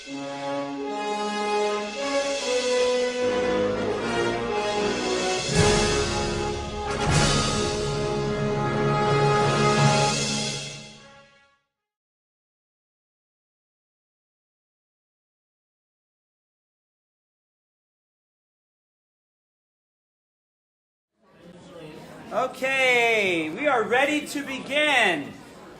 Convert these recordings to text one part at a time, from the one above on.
Okay, we are ready to begin.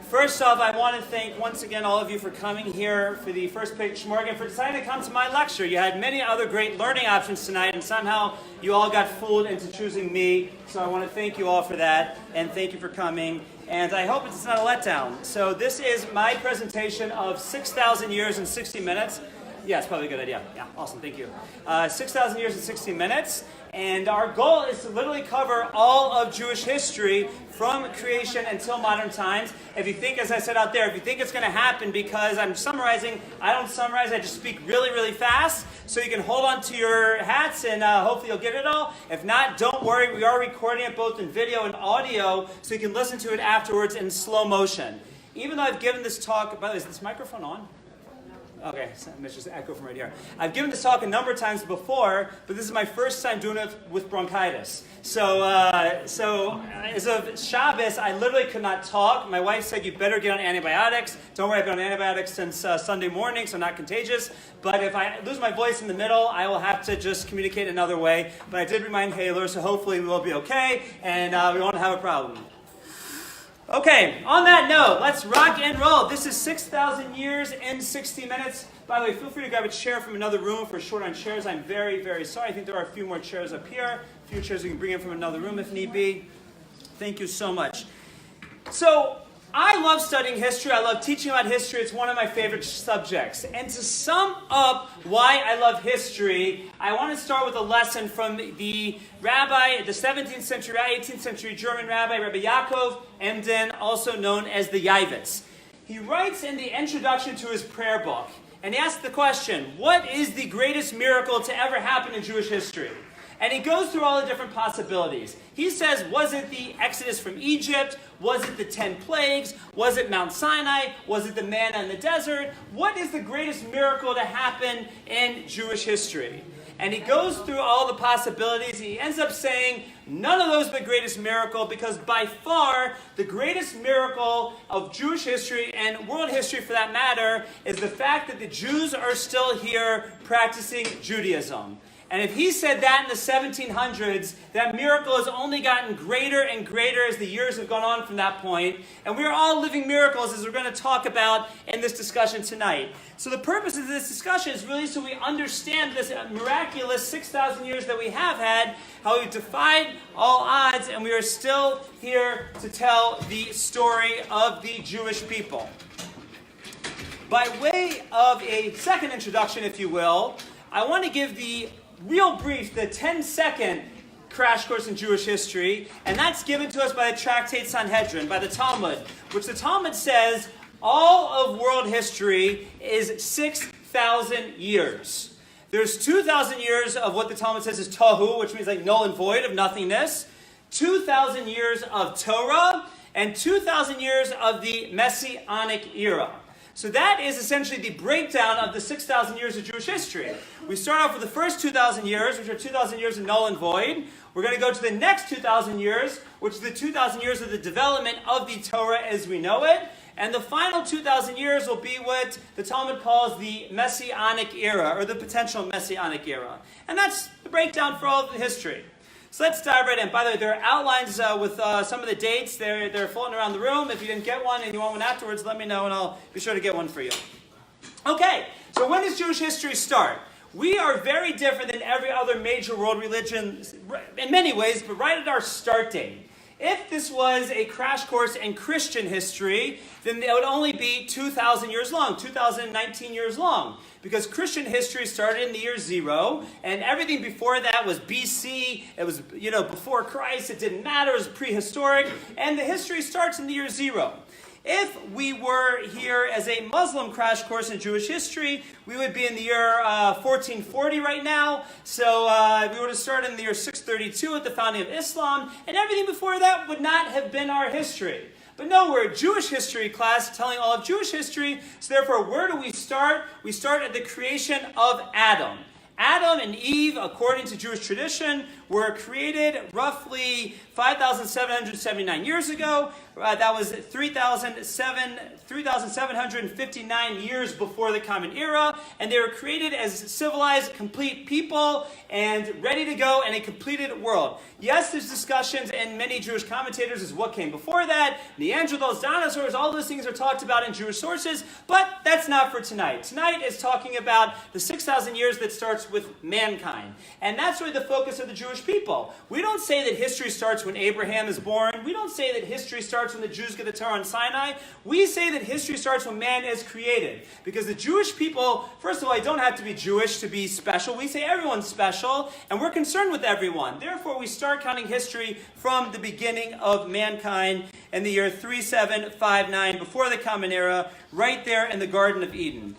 First off, I want to thank once again all of you for coming here for the first pitch Morgan, for deciding to come to my lecture. You had many other great learning options tonight, and somehow you all got fooled into choosing me. So I want to thank you all for that, and thank you for coming. And I hope it's not a letdown. So this is my presentation of 6,000 years in 60 minutes. Yeah, it's probably a good idea. Yeah, awesome, thank you. 6,000 years in 60 minutes. And our goal is to literally cover all of Jewish history from creation until modern times. If you think, as I said out there, if you think it's going to happen because I'm summarizing, I don't summarize, I just speak really, really fast. So you can hold on to your hats and hopefully you'll get it all. If not, don't worry, we are recording it both in video and audio so you can listen to it afterwards in slow motion. Even though I've given this talk, by the way, is this microphone on? Okay, so it's just echo from right here. I've given this talk a number of times before, but this is my first time doing it with bronchitis. So as of Shabbos, I literally could not talk. My wife said, you better get on antibiotics. Don't worry, I've been on antibiotics since Sunday morning, so not contagious. But if I lose my voice in the middle, I will have to just communicate another way. But I did bring my inhaler, so hopefully we will be okay, and we won't have a problem. Okay, on that note, let's rock and roll. This is 6,000 years in 60 minutes. By the way, feel free to grab a chair from another room if we're short on chairs. I'm very, very sorry. I think there are a few more chairs up here. A few chairs you can bring in from another room if need be. Thank you so much. So, I love studying history. I love teaching about history. It's one of my favorite subjects. And to sum up why I love history, I want to start with a lesson from the rabbi, the 17th century, 18th century German rabbi, Rabbi Yaakov Emden, also known as the Yavitz. He writes in the introduction to his prayer book, and he asks the question, what is the greatest miracle to ever happen in Jewish history? And he goes through all the different possibilities. He says, was it the Exodus from Egypt? Was it the 10 plagues? Was it Mount Sinai? Was it the manna in the desert? What is the greatest miracle to happen in Jewish history? And he goes through all the possibilities. He ends up saying, none of those but greatest miracle, because by far the greatest miracle of Jewish history and world history for that matter is the fact that the Jews are still here practicing Judaism. And if he said that in the 1700s, that miracle has only gotten greater and greater as the years have gone on from that point. And we are all living miracles, as we're going to talk about in this discussion tonight. So the purpose of this discussion is really so we understand this miraculous 6,000 years that we have had, how we've defied all odds, and we are still here to tell the story of the Jewish people. By way of a second introduction, if you will, I want to give the real brief, the 10-second crash course in Jewish history, and that's given to us by the Tractate Sanhedrin, by the Talmud, which the Talmud says all of world history is 6,000 years. There's 2,000 years of what the Talmud says is tohu, which means like null and void, of nothingness, 2,000 years of Torah, and 2,000 years of the Messianic era. So that is essentially the breakdown of the 6,000 years of Jewish history. We start off with the first 2,000 years, which are 2,000 years of null and void. We're going to go to the next 2,000 years, which is the 2,000 years of the development of the Torah as we know it. And the final 2,000 years will be what the Talmud calls the Messianic era, or the potential Messianic era. And that's the breakdown for all of the history. So let's dive right in. By the way, there are outlines with some of the dates. They're floating around the room. If you didn't get one and you want one afterwards, let me know and I'll be sure to get one for you. Okay, so when does Jewish history start? We are very different than every other major world religion in many ways, but right at our start date. If this was a crash course in Christian history, then it would only be 2,000 years long, 2,019 years long. Because Christian history started in the year 0, and everything before that was BC, it was, before Christ, it didn't matter, it was prehistoric, and the history starts in the year 0. If we were here as a Muslim crash course in Jewish history, we would be in the year 1440 right now. So we would have started in the year 632 at the founding of Islam, and everything before that would not have been our history. But no, we're a Jewish history class telling all of Jewish history. So therefore, where do we start? We start at the creation of Adam. Adam and Eve, according to Jewish tradition, were created roughly 5,779 years ago. That was 3,759 years before the Common Era. And they were created as civilized, complete people and ready to go in a completed world. Yes, there's discussions and many Jewish commentators as what came before that. Neanderthals, dinosaurs, all those things are talked about in Jewish sources. But that's not for tonight. Tonight is talking about the 6,000 years that starts with mankind. And that's really the focus of the Jewish people. We don't say that history starts when Abraham is born. We don't say that history starts when the Jews get the Torah on Sinai. We say that history starts when man is created. Because the Jewish people, first of all, don't have to be Jewish to be special. We say everyone's special, and we're concerned with everyone. Therefore, we start counting history from the beginning of mankind in the year 3759, before the Common Era, right there in the Garden of Eden.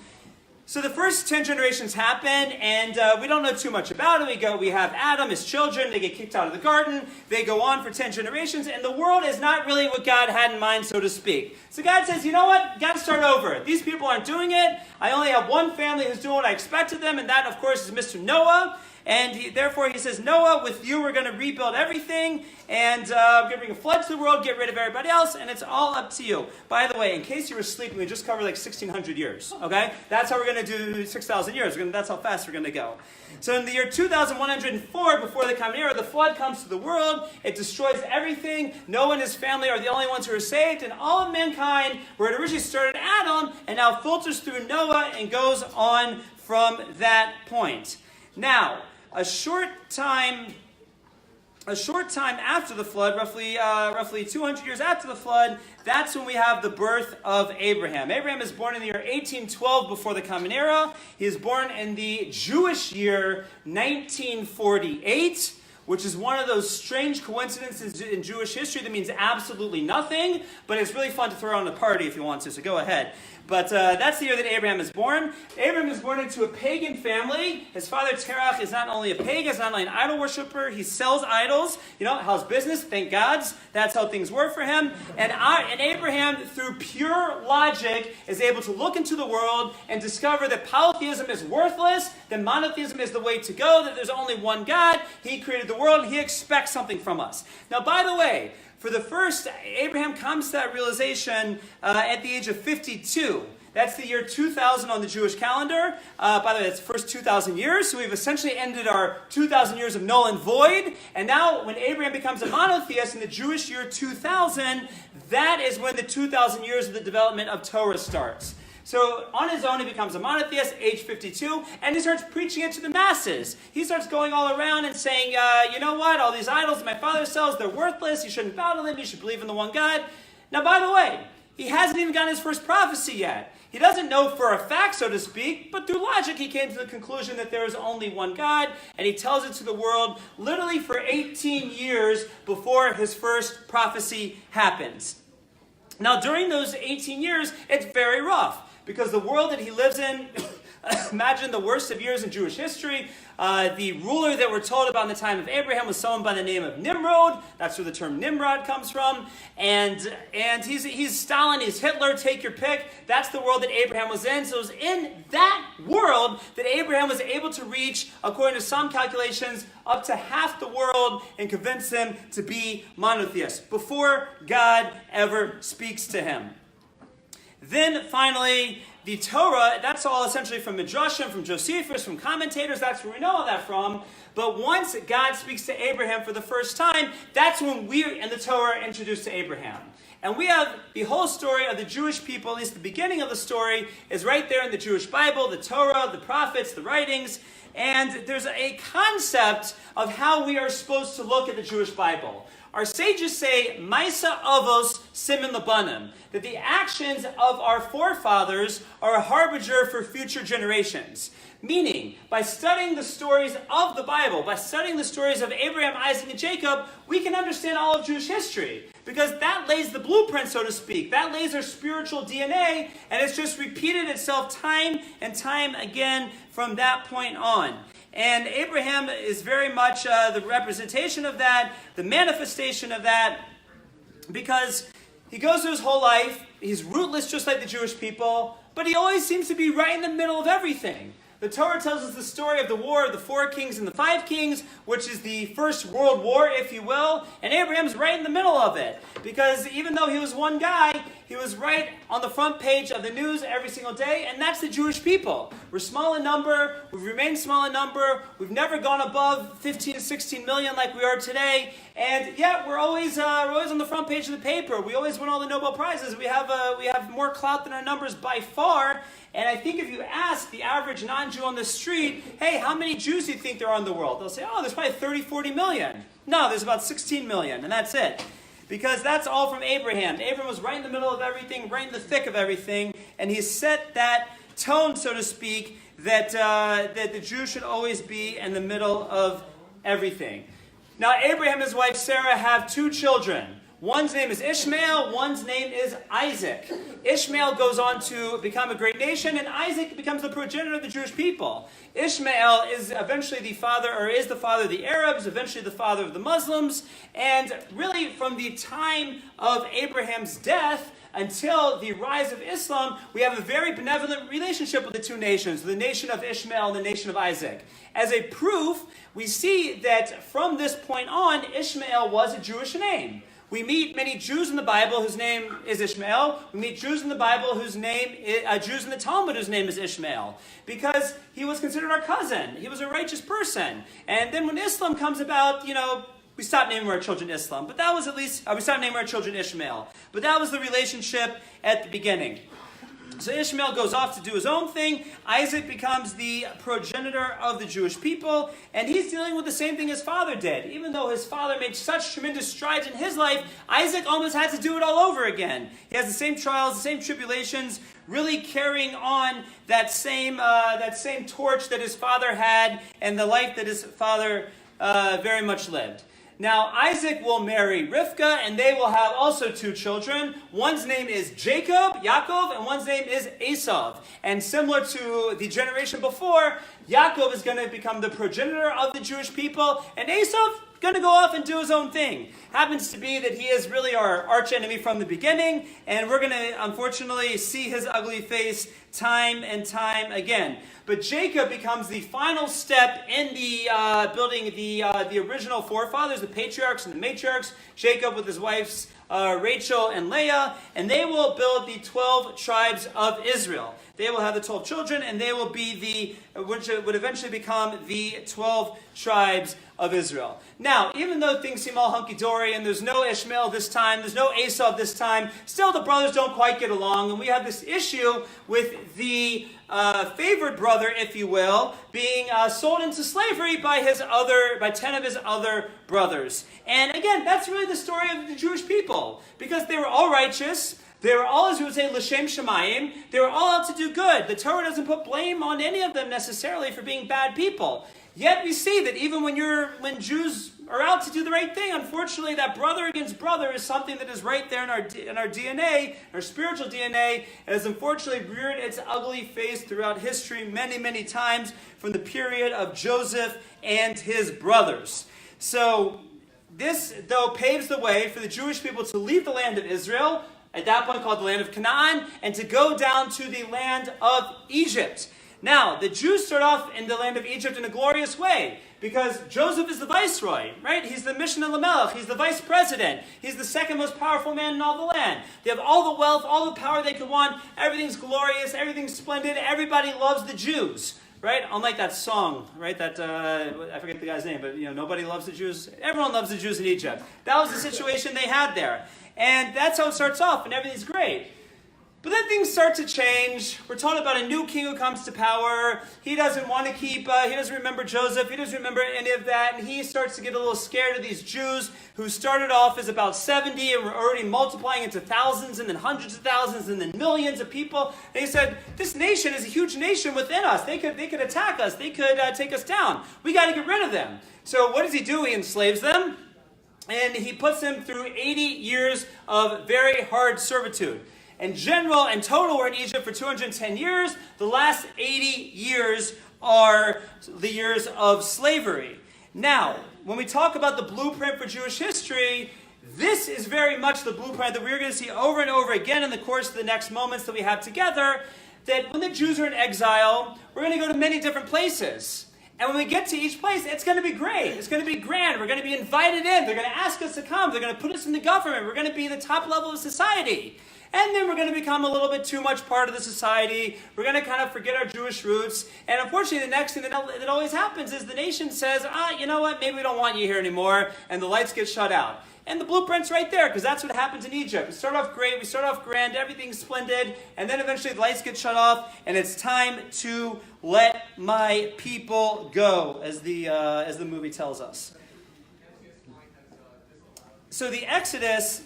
So the first 10 generations happen, and we don't know too much about it. We have Adam, his children, they get kicked out of the garden. They go on for 10 generations, and the world is not really what God had in mind, so to speak. So God says, you know what? Got to start over. These people aren't doing it. I only have one family who's doing what I expected them, and that, of course, is Mr. Noah. And therefore he says, Noah, with you we're going to rebuild everything, and we're going to bring a flood to the world, get rid of everybody else, and it's all up to you. By the way, in case you were sleeping, we just covered like 1,600 years, okay? That's how we're going to do 6,000 years. That's how fast we're going to go. So in the year 2104, before the Common Era, the flood comes to the world. It destroys everything. Noah and his family are the only ones who are saved, and all of mankind, where it originally started Adam, and now filters through Noah and goes on from that point. Now, a short time after the flood, roughly 200 years after the flood, that's when we have the birth of Abraham. Abraham is born in the year 1812 before the Common Era. He is born in the Jewish year 1948, which is one of those strange coincidences in Jewish history that means absolutely nothing, but it's really fun to throw on a party if you want to, so go ahead. But that's the year that Abraham is born. Abraham is born into a pagan family. His father Terach is not only a pagan, he's not only an idol worshiper, he sells idols. You know, how's business? Thank God's. That's how things work for him. And Abraham, through pure logic, is able to look into the world and discover that polytheism is worthless, that monotheism is the way to go, that there's only one God. He created the world, and he expects something from us. Now, by the way, for the first, Abraham comes to that realization at the age of 52. That's the year 2000 on the Jewish calendar. By the way, that's the first 2,000 years. So we've essentially ended our 2,000 years of null and void. And now when Abraham becomes a monotheist in the Jewish year 2000, that is when the 2,000 years of the development of Torah starts. So on his own, he becomes a monotheist, age 52, and he starts preaching it to the masses. He starts going all around and saying, you know what, all these idols that my father sells, they're worthless. You shouldn't bow to them. You should believe in the one God. Now, by the way, he hasn't even gotten his first prophecy yet. He doesn't know for a fact, so to speak, but through logic, he came to the conclusion that there is only one God, and he tells it to the world literally for 18 years before his first prophecy happens. Now, during those 18 years, it's very rough. Because the world that he lives in, imagine the worst of years in Jewish history. The ruler that we're told about in the time of Abraham was someone by the name of Nimrod. That's where the term Nimrod comes from. And he's Stalin, he's Hitler, take your pick. That's the world that Abraham was in. So it was in that world that Abraham was able to reach, according to some calculations, up to half the world and convince them to be monotheist before God ever speaks to him. Then finally, the Torah, that's all essentially from Midrashim, from Josephus, from commentators, that's where we know all that from. But once God speaks to Abraham for the first time, that's when we in the Torah are introduced to Abraham. And we have the whole story of the Jewish people, at least the beginning of the story, is right there in the Jewish Bible, the Torah, the prophets, the writings. And there's a concept of how we are supposed to look at the Jewish Bible. Our sages say, Maisa Avos Simin Labanim, that the actions of our forefathers are a harbinger for future generations. Meaning, by studying the stories of the Bible, by studying the stories of Abraham, Isaac, and Jacob, we can understand all of Jewish history. Because that lays the blueprint, so to speak. That lays our spiritual DNA, and it's just repeated itself time and time again from that point on. And Abraham is very much the representation of that, the manifestation of that, because He goes through his whole life. He's rootless just like the Jewish people, but he always seems to be right in the middle of everything. The Torah tells us the story of the war of the 4 kings and the 5 kings, which is the First World War, if you will, and Abraham's right in the middle of it. Because even though he was one guy, he was right on the front page of the news every single day, and that's the Jewish people. We're small in number, we've remained small in number, we've never gone above 15 to 16 million like we are today, and yet we're always on the front page of the paper. We always win all the Nobel Prizes. We have more clout than our numbers by far. And I think if you ask the average non-Jew on the street, hey, how many Jews do you think there are in the world? They'll say, oh, there's probably 30, 40 million. No, there's about 16 million, and that's it. Because that's all from Abraham. Abraham was right in the middle of everything, right in the thick of everything, and he set that tone, so to speak, that the Jew should always be in the middle of everything. Now, Abraham and his wife Sarah have 2 children. One's name is Ishmael, one's name is Isaac. Ishmael goes on to become a great nation, and Isaac becomes the progenitor of the Jewish people. Ishmael is eventually the father of the Arabs, eventually the father of the Muslims, and really from the time of Abraham's death until the rise of Islam, we have a very benevolent relationship with the 2 nations, the nation of Ishmael and the nation of Isaac. As a proof, we see that from this point on, Ishmael was a Jewish name. We meet many Jews in the Bible whose name is Ishmael. We meet Jews in the Bible whose name Jews in the Talmud whose name is Ishmael, because he was considered our cousin. He was a righteous person. And then when Islam comes about, we stopped naming our children Islam, but that was we stopped naming our children Ishmael. But that was the relationship at the beginning. So Ishmael goes off to do his own thing. Isaac becomes the progenitor of the Jewish people, and he's dealing with the same thing his father did. Even though his father made such tremendous strides in his life, Isaac almost had to do it all over again. He has the same trials, the same tribulations, really carrying on that same torch that his father had and the life that his father very much lived. Now, Isaac will marry Rivka, and they will have also 2 children. One's name is Yaakov, and one's name is Esau. And similar to the generation before, Yaakov is going to become the progenitor of the Jewish people, and Esau going to go off and do his own thing. Happens to be that he is really our arch enemy from the beginning, and we're going to unfortunately see his ugly face time and time again. But Jacob becomes the final step in the building the original forefathers, the patriarchs and the matriarchs. Jacob with his wives Rachel and Leah, and they will build the 12 tribes of Israel. They will have the 12 children, and they will be which would eventually become the 12 tribes of Israel. Now, even though things seem all hunky-dory, and there's no Ishmael this time, there's no Esau this time, still the brothers don't quite get along, and we have this issue with the favored brother, if you will, being sold into slavery by 10 of his other brothers. And again, that's really the story of the Jewish people, because they were all righteous. They were all, as we would say, l'shem shamayim. They were all out to do good. The Torah doesn't put blame on any of them necessarily for being bad people. Yet we see that even when Jews are out to do the right thing, unfortunately, that brother against brother is something that is right there in our DNA, our spiritual DNA, and has unfortunately reared its ugly face throughout history many, many times from the period of Joseph and his brothers. So this, though, paves the way for the Jewish people to leave the land of Israel, at that point called the land of Canaan, and to go down to the land of Egypt. Now, the Jews start off in the land of Egypt in a glorious way, because Joseph is the viceroy, right? He's the Mishnah Lamelech, he's the vice president, he's the second most powerful man in all the land. They have all the wealth, all the power they could want, everything's glorious, everything's splendid, everybody loves the Jews. Right? Unlike that song, right? That, I forget the guy's name, but nobody loves the Jews. Everyone loves the Jews in Egypt. That was the situation they had there. And that's how it starts off, and everything's great. But then things start to change. We're told about a new king who comes to power. He doesn't want to he doesn't remember Joseph. He doesn't remember any of that. And he starts to get a little scared of these Jews who started off as about 70 and were already multiplying into thousands and then hundreds of thousands and then millions of people. And he said, this nation is a huge nation within us. They could attack us. They could take us down. We got to get rid of them. So what does he do? He enslaves them. And he puts them through 80 years of very hard servitude. In general and total, we're in Egypt for 210 years. The last 80 years are the years of slavery. Now, when we talk about the blueprint for Jewish history, This is very much the blueprint that we're going to see over and over again in the course of the next moments that we have together, that when the Jews are in exile, we're going to go to many different places. And when we get to each place, it's going to be great. It's going to be grand. We're going to be invited in. They're going to ask us to come. They're going to put us in the government. We're going to be the top level of society. And then we're going to become a little bit too much part of the society. We're going to kind of forget our Jewish roots. And unfortunately, the next thing that always happens is the nation says, you know what, maybe we don't want you here anymore. And the lights get shut out. And the blueprint's right there, because that's what happens in Egypt. We start off great, we start off grand, everything's splendid, and then eventually the lights get shut off, and it's time to let my people go, as the movie tells us. So the Exodus,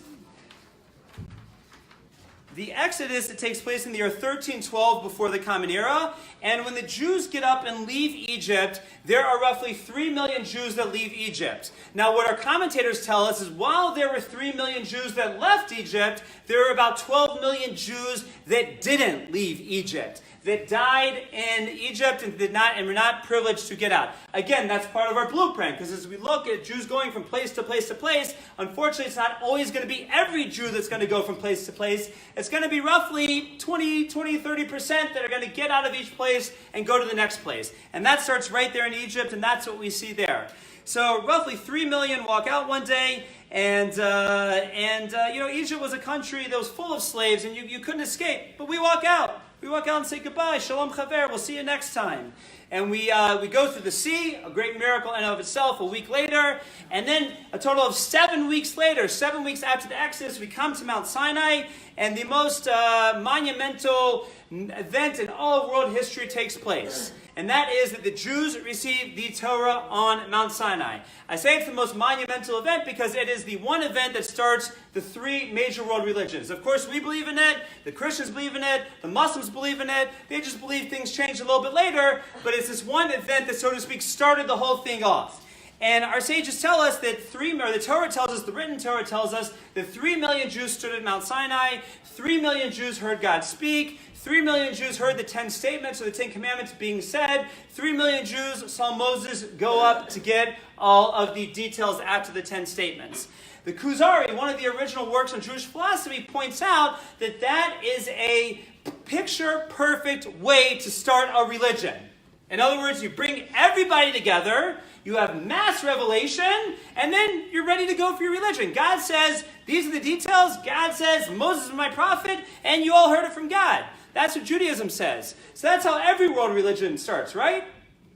it takes place in the year 1312 before the Common Era. And when the Jews get up and leave Egypt, there are roughly 3 million Jews that leave Egypt. Now, what our commentators tell us is while there were 3 million Jews that left Egypt, there were about 12 million Jews that didn't leave Egypt, that died in Egypt and were not privileged to get out. Again, that's part of our blueprint, because as we look at Jews going from place to place to place, unfortunately, it's not always going to be every Jew that's going to go from place to place. It's going to be roughly 30% that are going to get out of each place and go to the next place. And that starts right there in Egypt, and that's what we see there. So roughly 3 million walk out one day, and Egypt was a country that was full of slaves, and you couldn't escape. But we walk out. We walk out and say goodbye, shalom chaver, we'll see you next time. And we go through the sea, a great miracle in and of itself, a week later. And then a total of 7 weeks later, 7 weeks after the Exodus, we come to Mount Sinai, and the most monumental event in all of world history takes place. And that is that the Jews receive the Torah on Mount Sinai. I say it's the most monumental event because it is the one event that starts the 3 major world religions. Of course, we believe in it, the Christians believe in it, the Muslims believe in it. They just believe things changed a little bit later, but it's this one event that, so to speak, started the whole thing off. And our sages tell us that the Torah tells us, the written Torah tells us that 3 million Jews stood at Mount Sinai, 3 million Jews heard God speak, 3 million Jews heard the 10 statements or the 10 commandments being said. 3 million Jews saw Moses go up to get all of the details after the 10 statements. The Kuzari, one of the original works on Jewish philosophy, points out that that is a picture-perfect way to start a religion. In other words, you bring everybody together, you have mass revelation, and then you're ready to go for your religion. God says, these are the details. God says, Moses is my prophet, and you all heard it from God. That's what Judaism says. So that's how every world religion starts, right?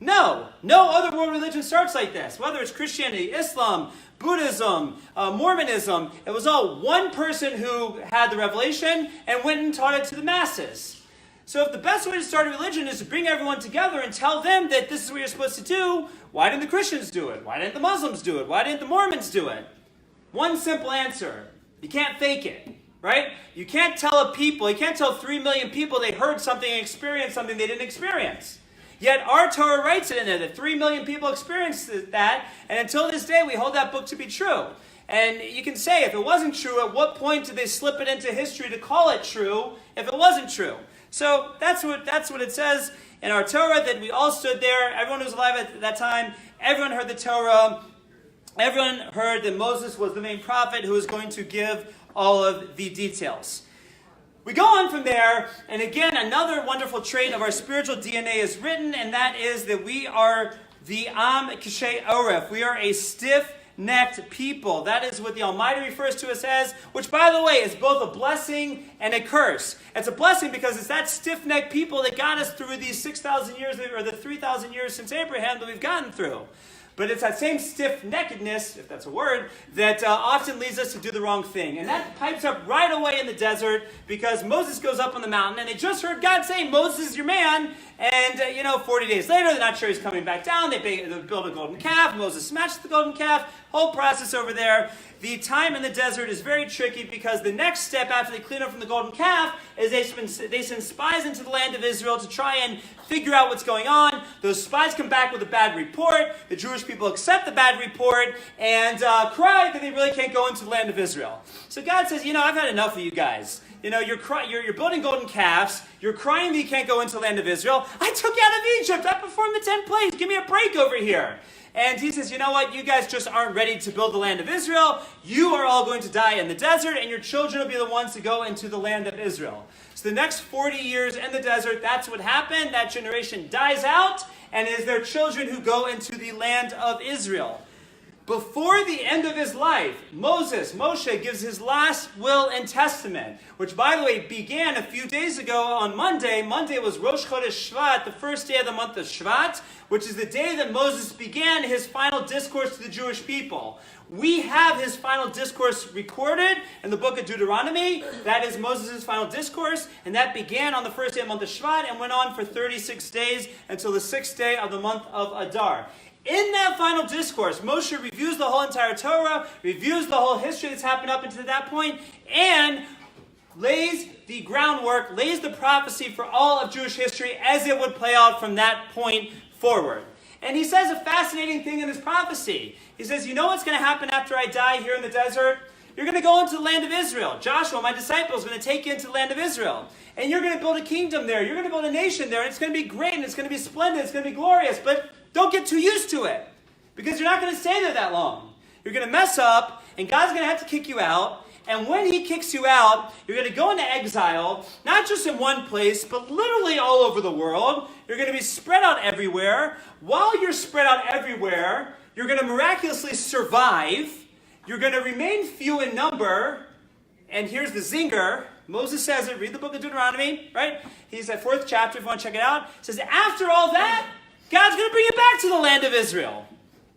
No other world religion starts like this. Whether it's Christianity, Islam, Buddhism, Mormonism, it was all one person who had the revelation and went and taught it to the masses. So if the best way to start a religion is to bring everyone together and tell them that this is what you're supposed to do, why didn't the Christians do it? Why didn't the Muslims do it? Why didn't the Mormons do it? One simple answer. You can't fake it. Right? You can't tell 3 million people they heard something and experienced something they didn't experience. Yet our Torah writes it in there that 3 million people experienced that, and until this day we hold that book to be true. And you can say, if it wasn't true, at what point did they slip it into history to call it true if it wasn't true? So that's what it says in our Torah, that we all stood there, everyone who was alive at that time, everyone heard the Torah, everyone heard that Moses was the main prophet who was going to give all of the details. We go on from there, and again, another wonderful trait of our spiritual DNA is written, and that is that we are the Am Kashei Oref. We are a stiff-necked people. That is what the Almighty refers to us as, which, by the way, is both a blessing and a curse. It's a blessing because it's that stiff-necked people that got us through these 6,000 years, or the 3,000 years since Abraham that we've gotten through. But it's that same stiff-neckedness, if that's a word, that often leads us to do the wrong thing. And that pipes up right away in the desert because Moses goes up on the mountain and they just heard God say, Moses is your man. And, 40 days later, they're not sure he's coming back down. They build a golden calf. Moses smashes the golden calf. Whole process over there. The time in the desert is very tricky because the next step after they clean up from the golden calf is they send spies into the land of Israel to try and figure out what's going on. Those spies come back with a bad report. The Jewish people accept the bad report and cry that they really can't go into the land of Israel. So God says, I've had enough of you guys. you're building golden calves. You're crying that you can't go into the land of Israel. I took you out of Egypt. I performed the 10 plagues. Give me a break over here. And he says, you know what? You guys just aren't ready to build the land of Israel. You are all going to die in the desert, and your children will be the ones to go into the land of Israel. So the next 40 years in the desert, that's what happened. That generation dies out, and it is their children who go into the land of Israel. Before the end of his life, Moshe gives his last will and testament, which, by the way, began a few days ago on Monday. Monday was Rosh Chodesh Shvat, the first day of the month of Shvat, which is the day that Moses began his final discourse to the Jewish people. We have his final discourse recorded in the book of Deuteronomy. That is Moses' final discourse, and that began on the first day of the month of Shvat and went on for 36 days until the 6th day of the month of Adar. In that final discourse, Moshe reviews the whole entire Torah, reviews the whole history that's happened up until that point, and lays the groundwork, lays the prophecy for all of Jewish history as it would play out from that point forward. And he says a fascinating thing in his prophecy. He says, you know what's going to happen after I die here in the desert? You're going to go into the land of Israel. Joshua, my disciple, is going to take you into the land of Israel. And you're going to build a kingdom there. You're going to build a nation there. And it's going to be great, and it's going to be splendid. It's going to be glorious. But don't get too used to it, because you're not going to stay there that long. You're going to mess up, and God's going to have to kick you out. And when he kicks you out, you're going to go into exile, not just in one place, but literally all over the world. You're going to be spread out everywhere. While you're spread out everywhere, you're going to miraculously survive. You're going to remain few in number. And here's the zinger. Moses says it. Read the book of Deuteronomy, right? He's at 4th chapter, if you want to check it out. It says, after all that, God's going to bring you back to the land of Israel.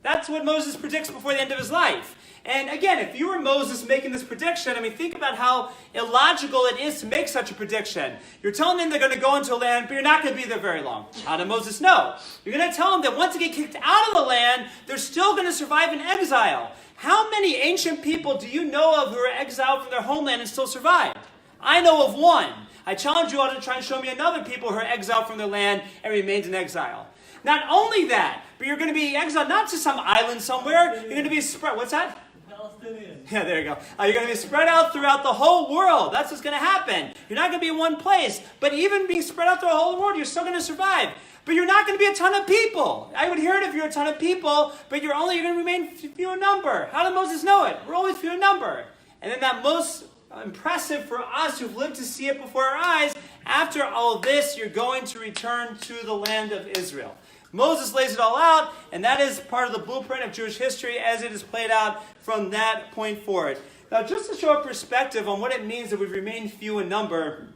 That's what Moses predicts before the end of his life. And again, if you were Moses making this prediction, think about how illogical it is to make such a prediction. You're telling them they're going to go into a land, but you're not going to be there very long. How did Moses know? You're going to tell them that once they get kicked out of the land, they're still going to survive in exile. How many ancient people do you know of who are exiled from their homeland and still survived? I know of one. I challenge you all to try and show me another people who are exiled from their land and remained in exile. Not only that, but you're going to be exiled not to some island somewhere. You're going to be spread. What's that? Palestinians. Yeah, there you go. You're going to be spread out throughout the whole world. That's what's going to happen. You're not going to be in one place. But even being spread out through the whole world, you're still going to survive. But you're not going to be a ton of people. I would hear it if you're a ton of people, but you're going to remain few in number. How did Moses know it? We're always few in number. And then that most impressive for us who've lived to see it before our eyes, after all of this, you're going to return to the land of Israel. Moses lays it all out, and that is part of the blueprint of Jewish history as it is played out from that point forward. Now, just to show a perspective on what it means that we remain few in number,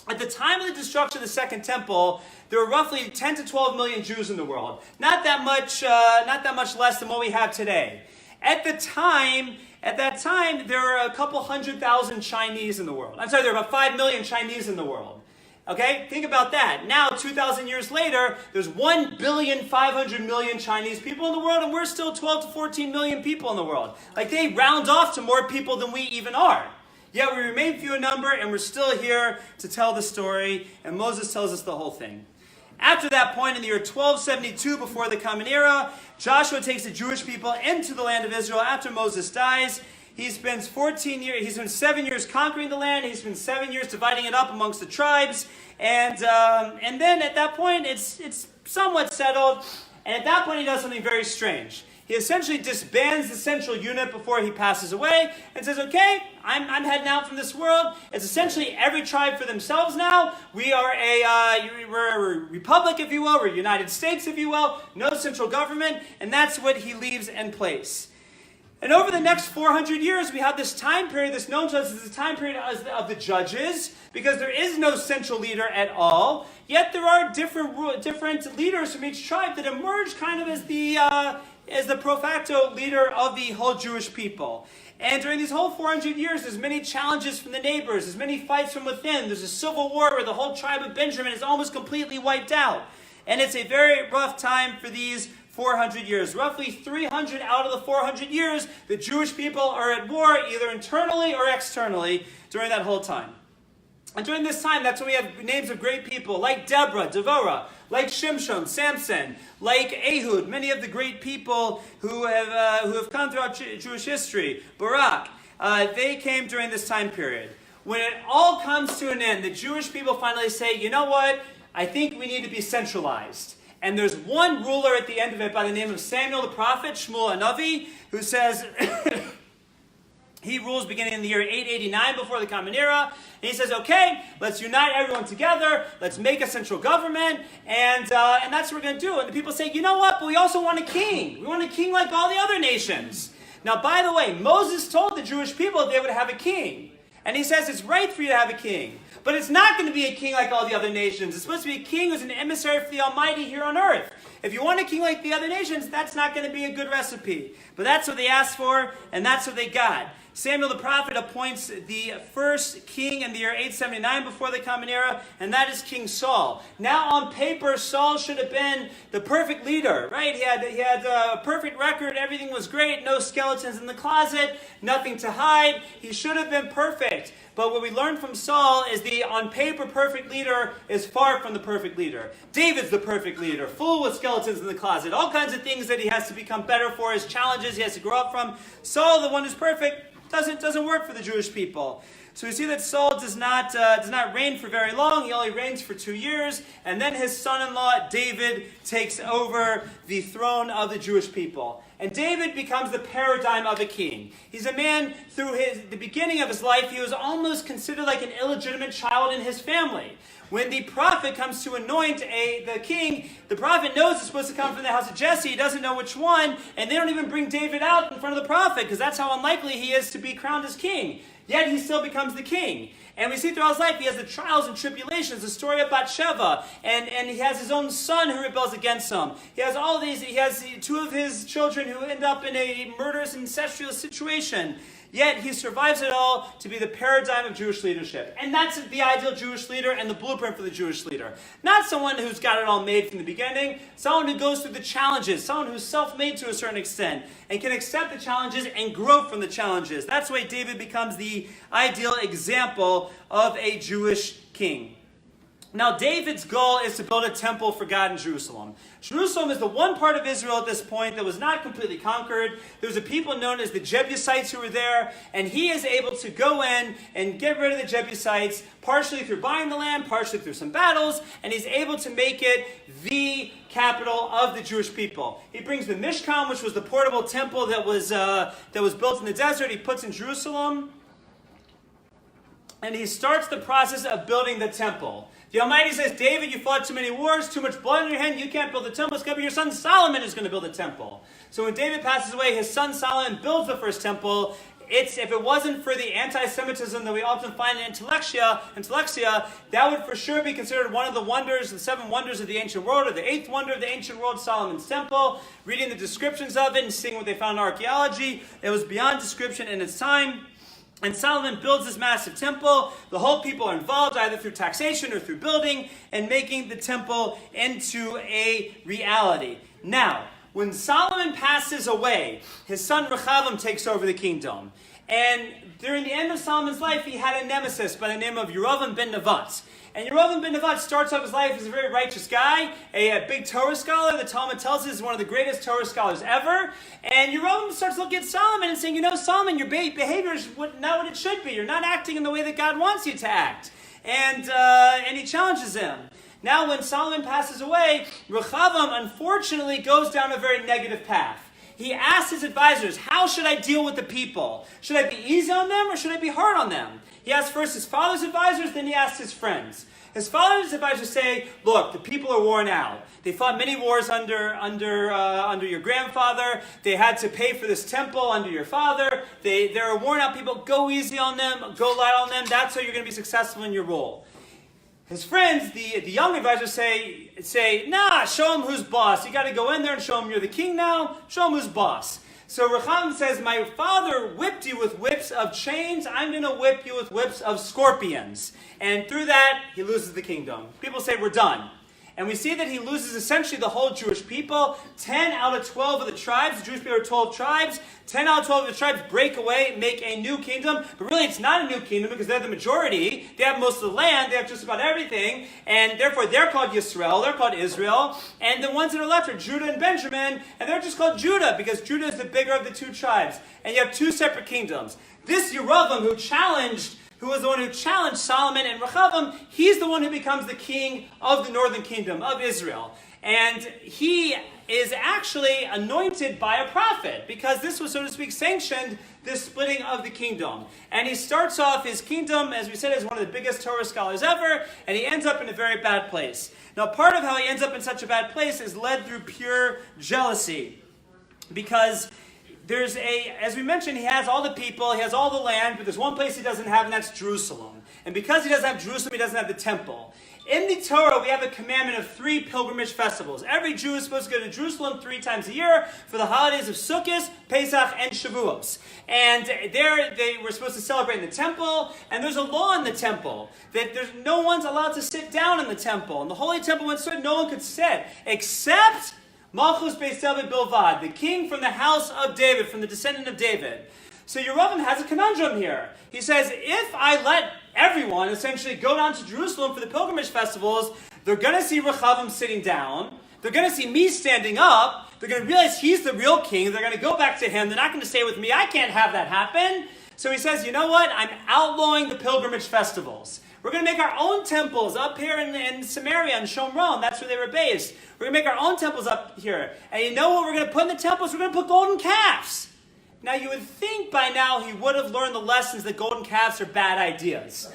at the time of the destruction of the Second Temple, there were roughly 10 to 12 million Jews in the world. Not that much less than what we have today. At that time, there were a couple 100,000 Chinese in the world. I'm sorry, there were about 5 million Chinese in the world. Okay, think about that. Now, 2,000 years later, there's 1,500,000,000 Chinese people in the world, and we're still 12 to 14 million people in the world. They round off to more people than we even are. Yet we remain few in number, and we're still here to tell the story, and Moses tells us the whole thing. After that point, in the year 1272 before the Common Era, Joshua takes the Jewish people into the land of Israel after Moses dies. He spends 14 years, he's been 7 years conquering the land. He's been 7 years dividing it up amongst the tribes. And then at that point, it's somewhat settled. And at that point, he does something very strange. He essentially disbands the central unit before he passes away and says, okay, I'm heading out from this world. It's essentially every tribe for themselves now. We're a republic, if you will. We're a United States, if you will. No central government. And that's what he leaves in place. And over the next 400 years, we have this time period that's known to us as the time period of the judges, because there is no central leader at all. Yet there are different leaders from each tribe that emerge kind of as the pro facto leader of the whole Jewish people. And during these whole 400 years, there's many challenges from the neighbors. There's many fights from within. There's a civil war where the whole tribe of Benjamin is almost completely wiped out. And it's a very rough time for these 400 years. Roughly 300 out of the 400 years, the Jewish people are at war, either internally or externally, during that whole time. And during this time, that's when we have names of great people like Deborah, Devorah, like Shimshon, Samson, like Ehud, many of the great people who have come throughout Jewish history. Barak, they came during this time period. when it all comes to an end, the Jewish people finally say, you know what? I think we need to be centralized. And there's one ruler at the end of it by the name of Samuel the prophet, Shmuel Hanavi, who says, he rules beginning in the year 889 before the Common Era. And he says, okay, let's unite everyone together. Let's make a central government. And that's what we're going to do. And the people say, you know what? But we also want a king. We want a king like all the other nations. Now, by the way, Moses told the Jewish people they would have a king. And he says it's right for you to have a king. But it's not going to be a king like all the other nations. It's supposed to be a king who's an emissary for the Almighty here on earth. If you want a king like the other nations, that's not going to be a good recipe. But that's what they asked for, and that's what they got. Samuel the prophet appoints the first king in the year 879 before the Common Era, and that is King Saul. Now on paper, Saul should have been the perfect leader, right? He had a perfect record, everything was great, no skeletons in the closet, nothing to hide. He should have been perfect. But what we learn from Saul is the on paper perfect leader is far from the perfect leader. David's the perfect leader, full with skeletons in the closet, all kinds of things that he has to become better for, his challenges he has to grow up from. Saul, the one who's perfect, doesn't work for the Jewish people. So we see that Saul does not reign for very long. He only reigns for 2 years, and then his son-in-law David takes over the throne of the Jewish people. And David becomes the paradigm of a king. He's a man, through the beginning of his life, he was almost considered like an illegitimate child in his family. When the prophet comes to anoint the king, the prophet knows it's supposed to come from the house of Jesse. He doesn't know which one, and they don't even bring David out in front of the prophet, because that's how unlikely he is to be crowned as king. Yet he still becomes the king. And we see throughout his life, he has the trials and tribulations, the story of Bathsheba, and he has his own son who rebels against him. He has all these, he has 2 of his children who end up in a murderous, incestuous situation. Yet he survives it all to be the paradigm of Jewish leadership. And that's the ideal Jewish leader and the blueprint for the Jewish leader. Not someone who's got it all made from the beginning, someone who goes through the challenges, someone who's self-made to a certain extent, and can accept the challenges and grow from the challenges. That's why David becomes the ideal example of a Jewish king. Now, David's goal is to build a temple for God in Jerusalem. Jerusalem is the one part of Israel at this point that was not completely conquered. There was a people known as the Jebusites who were there, and he is able to go in and get rid of the Jebusites, partially through buying the land, partially through some battles, and he's able to make it the capital of the Jewish people. He brings the Mishkan, which was the portable temple that was built in the desert, he puts in Jerusalem, and he starts the process of building the temple. The Almighty says, David, you fought too many wars, too much blood in your hand, you can't build the temple. It's going to be your son Solomon who's going to build the temple. So when David passes away, his son Solomon builds the first temple. If it wasn't for the anti-Semitism that we often find in intellectia, that would for sure be considered one of the wonders, the 7 wonders of the ancient world, or the 8th wonder of the ancient world, Solomon's temple. Reading the descriptions of it and seeing what they found in archaeology, it was beyond description in its time. And Solomon builds this massive temple. The whole people are involved either through taxation or through building and making the temple into a reality. Now, when Solomon passes away, his son Rehoboam takes over the kingdom. And during the end of Solomon's life, he had a nemesis by the name of Yerovam ben Nevat. And Yerovam ben Nevat starts off his life as a very righteous guy, a big Torah scholar. The Talmud tells us he's one of the greatest Torah scholars ever. And Yerovam starts looking at Solomon and saying, you know, Solomon, your behavior is not what it should be. You're not acting in the way that God wants you to act. And he challenges him. Now, when Solomon passes away, Rehoboam unfortunately goes down a very negative path. He asked his advisors, how should I deal with the people? Should I be easy on them or should I be hard on them? He asked first his father's advisors, then he asked his friends. His father's advisors say, look, the people are worn out. They fought many wars under your grandfather. They had to pay for this temple under your father. They're worn out people. Go easy on them. Go light on them. That's how you're going to be successful in your role. His friends, the young advisors say, nah, show him who's boss. You got to go in there and show him you're the king now. Show him who's boss. So Rehoboam says, my father whipped you with whips of chains. I'm going to whip you with whips of scorpions. And through that, he loses the kingdom. People say, we're done. And we see that he loses essentially the whole Jewish people. 10 out of 12 of the tribes, the Jewish people are 12 tribes. 10 out of 12 of the tribes break away, make a new kingdom. But really, it's not a new kingdom because they're the majority. They have most of the land. They have just about everything. And therefore, they're called Yisrael. They're called Israel. And the ones that are left are Judah and Benjamin. And they're just called Judah because Judah is the bigger of the 2 tribes. And you have 2 separate kingdoms. This Yerovam who challenged who was the one who challenged Solomon and Rehoboam, he's the one who becomes the king of the northern kingdom of Israel. And he is actually anointed by a prophet, because this was, so to speak, sanctioned, this splitting of the kingdom. And he starts off his kingdom, as we said, as one of the biggest Torah scholars ever, and he ends up in a very bad place. Now, part of how he ends up in such a bad place is led through pure jealousy, because as we mentioned, he has all the people, he has all the land, but there's one place he doesn't have, and that's Jerusalem. And because he doesn't have Jerusalem, he doesn't have the temple. In the Torah, we have a commandment of 3 pilgrimage festivals. Every Jew is supposed to go to Jerusalem 3 times a year for the holidays of Sukkot, Pesach, and Shavuos. And there they were supposed to celebrate in the temple, and there's a law in the temple that no one's allowed to sit down in the temple. And the Holy Temple, when stood, no one could sit, except Malchus Beis David Bilvad, the king from the house of David, from the descendant of David. So Yerovam has a conundrum here. He says, if I let everyone essentially go down to Jerusalem for the pilgrimage festivals, they're going to see Rehoboam sitting down, they're going to see me standing up, they're going to realize he's the real king, they're going to go back to him, they're not going to stay with me, I can't have that happen. So he says, you know what, I'm outlawing the pilgrimage festivals. We're going to make our own temples up here in Samaria and Shomron. That's where they were based. We're going to make our own temples up here. And you know what we're going to put in the temples? We're going to put golden calves. Now, you would think by now he would have learned the lessons that golden calves are bad ideas.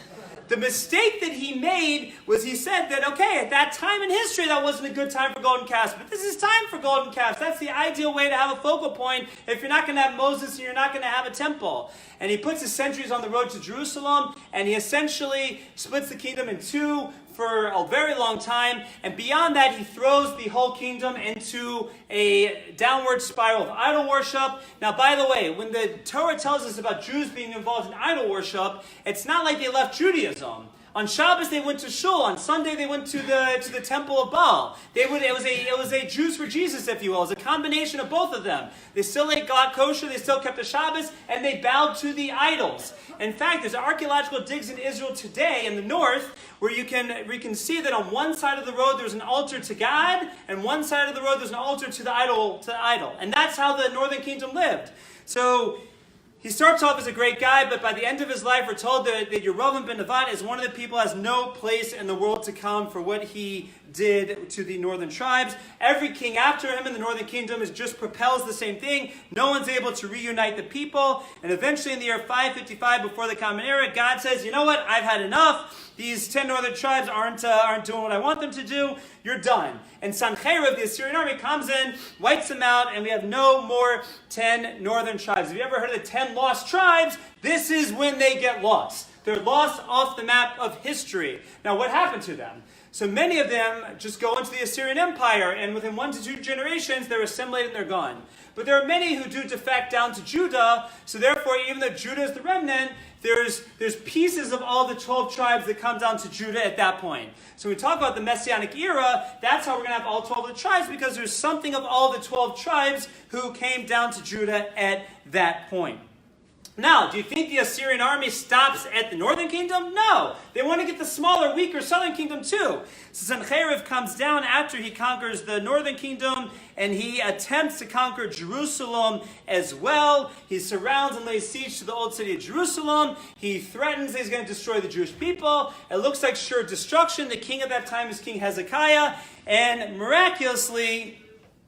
The mistake that he made was he said that, okay, at that time in history, that wasn't a good time for golden calves, but this is time for golden calves. That's the ideal way to have a focal point if you're not going to have Moses and you're not going to have a temple. And he puts his sentries on the road to Jerusalem, and he essentially splits the kingdom in 2 for a very long time, and beyond that he throws the whole kingdom into a downward spiral of idol worship. Now, by the way, when the Torah tells us about Jews being involved in idol worship, it's not like they left Judaism. On Shabbos they went to Shul. On Sunday they went to the temple of Baal. It was a Jews for Jesus, if you will. It was a combination of both of them. They still ate God kosher, they still kept the Shabbos, and they bowed to the idols. In fact, there's archaeological digs in Israel today in the north where you can see that on one side of the road there's an altar to God, and one side of the road there's an altar to the idol. And that's how the northern kingdom lived. So he starts off as a great guy, but by the end of his life, we're told that Yerovam ben Nevat is one of the people who has no place in the world to come for what he did to the northern tribes. Every king after him in the northern kingdom just propels the same thing. No one's able to reunite the people. And eventually in the year 555 before the Common Era, God says, you know what, I've had enough. These 10 northern tribes aren't doing what I want them to do. You're done. And Sancherib, the Assyrian army, comes in, wipes them out, and we have no more 10 northern tribes. Have you ever heard of the 10 lost tribes? This is when they get lost. They're lost off the map of history. Now, what happened to them? So many of them just go into the Assyrian Empire, and within 1 to 2 generations, they're assimilated and they're gone. But there are many who do defect down to Judah, so therefore, even though Judah is the remnant, there's pieces of all the 12 tribes that come down to Judah at that point. So when we talk about the Messianic era, that's how we're going to have all 12 of the tribes, because there's something of all the 12 tribes who came down to Judah at that point. Now, do you think the Assyrian army stops at the northern kingdom? No. They want to get the smaller, weaker southern kingdom too. So Sancherib comes down after he conquers the northern kingdom, and he attempts to conquer Jerusalem as well. He surrounds and lays siege to the old city of Jerusalem. He threatens that he's going to destroy the Jewish people. It looks like sure destruction. The king at that time is King Hezekiah. And miraculously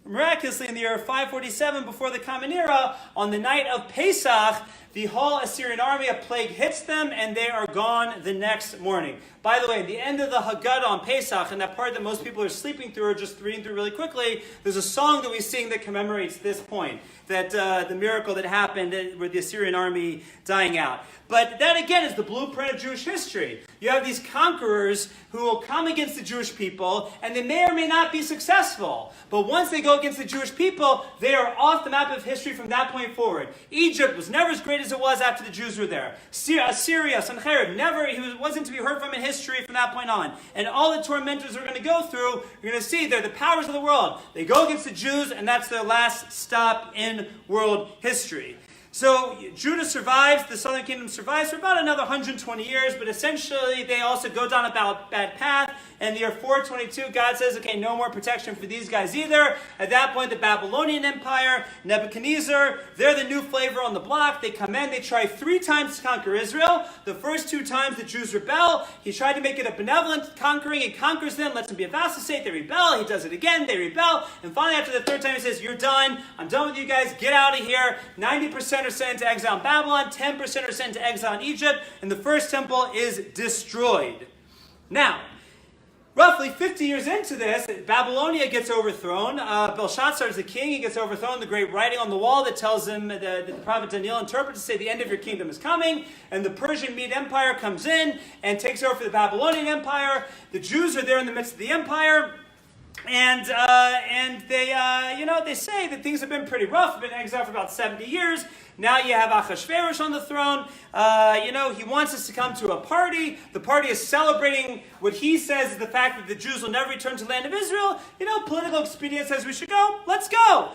in the year 547 before the Common Era, on the night of Pesach, the whole Assyrian army, a plague hits them, and they are gone the next morning. By the way, at the end of the Haggadah on Pesach, and that part that most people are sleeping through or just reading through really quickly, there's a song that we sing that commemorates this point, that the miracle that happened with the Assyrian army dying out. But that, again, is the blueprint of Jewish history. You have these conquerors who will come against the Jewish people, and they may or may not be successful. But once they go against the Jewish people, they are off the map of history from that point forward. Egypt was never as great as it was after the Jews were there. Assyria, Sancherib, he wasn't to be heard from in history from that point on. And all the tormentors we're going to go through, you're going to see they're the powers of the world. They go against the Jews, and that's their last stop in world history. So Judah survives, the southern kingdom survives for about another 120 years, but essentially they also go down a bad path. And the year 422, God says, okay, no more protection for these guys either. At that point, the Babylonian Empire, Nebuchadnezzar, they're the new flavor on the block. They come in, they try 3 times to conquer Israel. The first 2 times the Jews rebel. He tried to make it a benevolent conquering. He conquers them, lets them be a vassal state. They rebel. He does it again. They rebel. And finally, after the 3rd time, he says, you're done. I'm done with you guys. Get out of here. 90% are sent into exile in Babylon. 10% are sent into exile in Egypt. And the first temple is destroyed. Now, roughly 50 years into this, Babylonia gets overthrown. Belshazzar is the king. He gets overthrown. The great writing on the wall that tells him, that the prophet Daniel interprets to say the end of your kingdom is coming. And the Persian Mede Empire comes in and takes over for the Babylonian Empire. The Jews are there in the midst of the empire. And they say that things have been pretty rough. They've been exiled for about 70 years. Now you have Achashverosh on the throne. He wants us to come to a party. The party is celebrating what he says is the fact that the Jews will never return to the land of Israel. Political expedience says we should go. Let's go.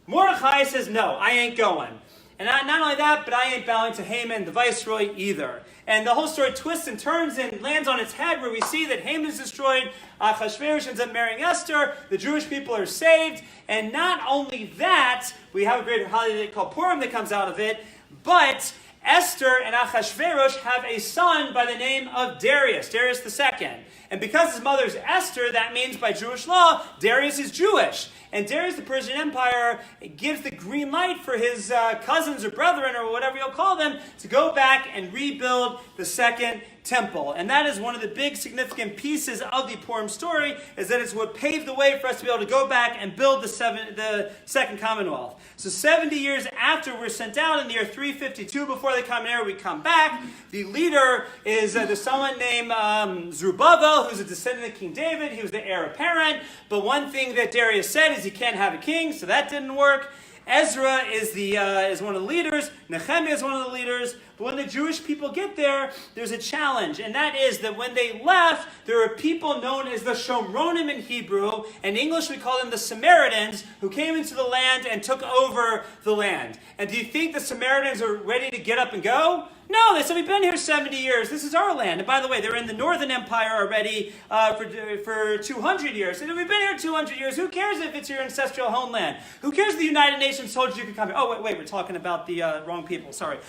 Mordechai says, no, I ain't going. And not only that, but I ain't bowing to Haman, the viceroy, either. And the whole story twists and turns and lands on its head where we see that Haman is destroyed, Achashverosh ends up marrying Esther, the Jewish people are saved, and not only that, we have a great holiday called Purim that comes out of it, but Esther and Achashverosh have a son by the name of Darius II. And because his mother is Esther, that means by Jewish law, Darius is Jewish. And Darius, the Persian Empire, gives the green light for his cousins or brethren or whatever you'll call them to go back and rebuild the second temple. And that is one of the big significant pieces of the Purim story, is that it's what paved the way for us to be able to go back and build the second Commonwealth. So 70 years after we're sent out in the year 352 before the Common Era, we come back. The leader is there's someone named Zerubbabel, who's a descendant of King David. He was the heir apparent. But one thing that Darius said is he can't have a king, so that didn't work. Ezra is one of the leaders. Nehemiah is one of the leaders. But when the Jewish people get there, there's a challenge. And that is that when they left, there were people known as the Shomronim in Hebrew. In English, we call them the Samaritans, who came into the land and took over the land. And do you think the Samaritans are ready to get up and go? No, they said, we've been here 70 years. This is our land. And by the way, they're in the Northern Empire already for 200 years. And we've been here 200 years. Who cares if it's your ancestral homeland? Who cares if the United Nations told you could come here? Oh, wait, we're talking about the wrong people. Sorry.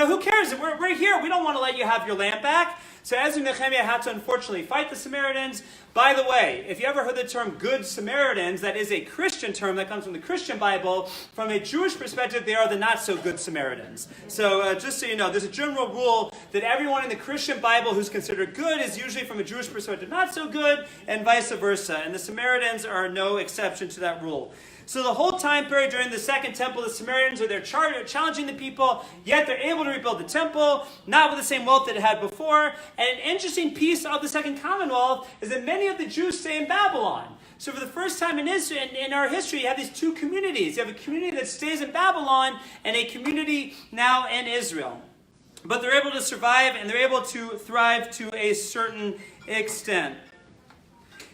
Who cares? We're here. We don't want to let you have your land back. So Ezra and Nehemiah had to unfortunately fight the Samaritans. By the way, if you ever heard the term Good Samaritans, that is a Christian term that comes from the Christian Bible. From a Jewish perspective, they are the not-so-good Samaritans. So just so you know, there's a general rule that everyone in the Christian Bible who's considered good is usually from a Jewish perspective not so good, and vice versa. And the Samaritans are no exception to that rule. So the whole time period during the Second Temple, the Samaritans are there challenging the people, yet they're able to rebuild the temple, not with the same wealth that it had before. And an interesting piece of the Second Commonwealth is that many of the Jews stay in Babylon. So for the first time in our history, you have these two communities. You have a community that stays in Babylon and a community now in Israel. But they're able to survive and they're able to thrive to a certain extent.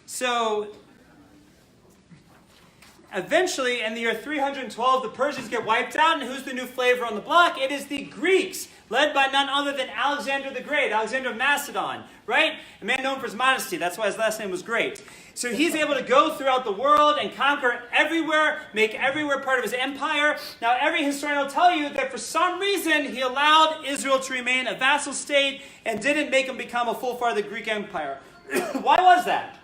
So eventually, in the year 312, the Persians get wiped out, and who's the new flavor on the block? It is the Greeks, led by none other than Alexander the Great, Alexander of Macedon, right? A man known for his modesty. That's why his last name was Great. So he's able to go throughout the world and conquer everywhere, make everywhere part of his empire. Now, every historian will tell you that for some reason, he allowed Israel to remain a vassal state and didn't make him become a full part of the Greek Empire. Why was that?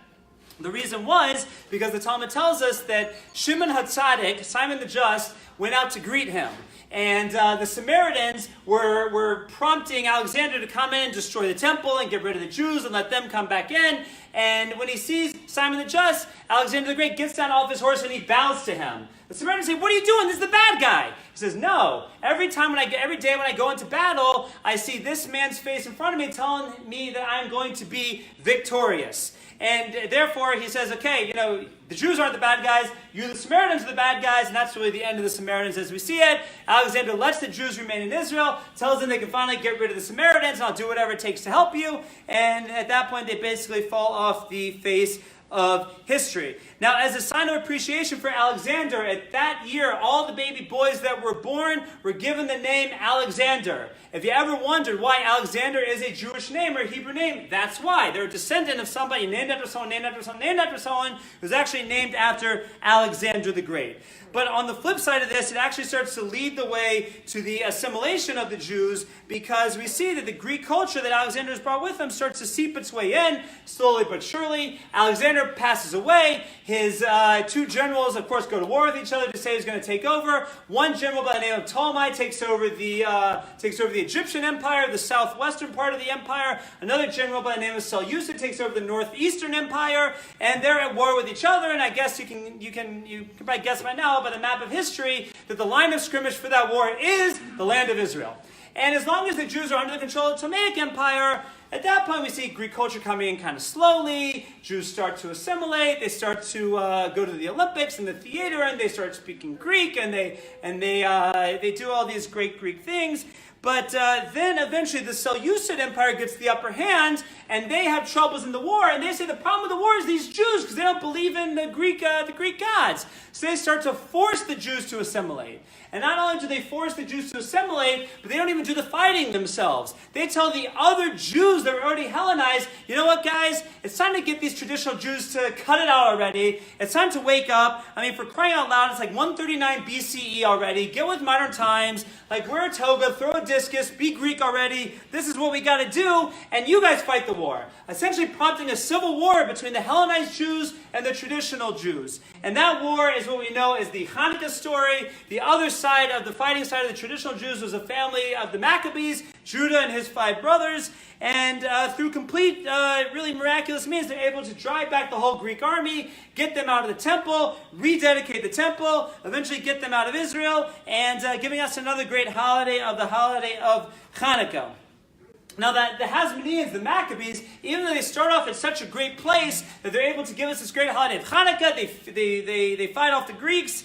The reason was because the Talmud tells us that Shimon HaTzadik, Simon the Just, went out to greet him. And the Samaritans were prompting Alexander to come in and destroy the temple and get rid of the Jews and let them come back in. And when he sees Simon the Just, Alexander the Great gets down off his horse and he bows to him. The Samaritans say, "What are you doing? This is the bad guy." He says, "No. Every day when I go into battle, I see this man's face in front of me telling me that I'm going to be victorious." And therefore, he says, okay, the Jews aren't the bad guys, you the Samaritans are the bad guys, and that's really the end of the Samaritans as we see it. Alexander lets the Jews remain in Israel, tells them they can finally get rid of the Samaritans, and I'll do whatever it takes to help you. And at that point, they basically fall off the face of history. Now, as a sign of appreciation for Alexander, at that year, all the baby boys that were born were given the name Alexander. If you ever wondered why Alexander is a Jewish name or a Hebrew name, that's why. They're a descendant of somebody named after someone, named after someone, named after someone, who's actually named after Alexander the Great. But on the flip side of this, it actually starts to lead the way to the assimilation of the Jews, because we see that the Greek culture that Alexander has brought with him starts to seep its way in, slowly but surely. Alexander passes away. His two generals, of course, go to war with each other to say who's going to take over. One general by the name of Ptolemy takes over the Egyptian Empire, the southwestern part of the empire. Another general by the name of Seleucid takes over the northeastern empire, and they're at war with each other. And I guess you can probably guess by now by the map of history that the line of skirmish for that war is the land of Israel. And as long as the Jews are under the control of the Ptolemaic Empire, at that point we see Greek culture coming in kind of slowly. Jews start to assimilate. They start to go to the Olympics and the theater, and they start speaking Greek, and they do all these great Greek things. But then eventually the Seleucid Empire gets the upper hand, and they have troubles in the war. And they say the problem with the war is these Jews, because they don't believe in the Greek gods. So they start to force the Jews to assimilate. And not only do they force the Jews to assimilate, but they don't even do the fighting themselves. They tell the other Jews that are already Hellenized, you know what, guys? It's time to get these traditional Jews to cut it out already. It's time to wake up. I mean, for crying out loud, it's like 139 BCE already. Get with modern times. Like, wear a toga, throw a discus, be Greek already. This is what we got to do. And you guys fight the war. Essentially prompting a civil war between the Hellenized Jews and the traditional Jews. And that war is what we know as the Hanukkah story. The other side of the fighting side of the traditional Jews was a family of the Maccabees, Judah and his 5 brothers. And through complete, really miraculous means, they're able to drive back the whole Greek army, get them out of the temple, rededicate the temple, eventually get them out of Israel, and giving us another great holiday of the holiday of Hanukkah. Now, the Hasmoneans, the Maccabees, even though they start off at such a great place that they're able to give us this great holiday of Hanukkah, they fight off the Greeks.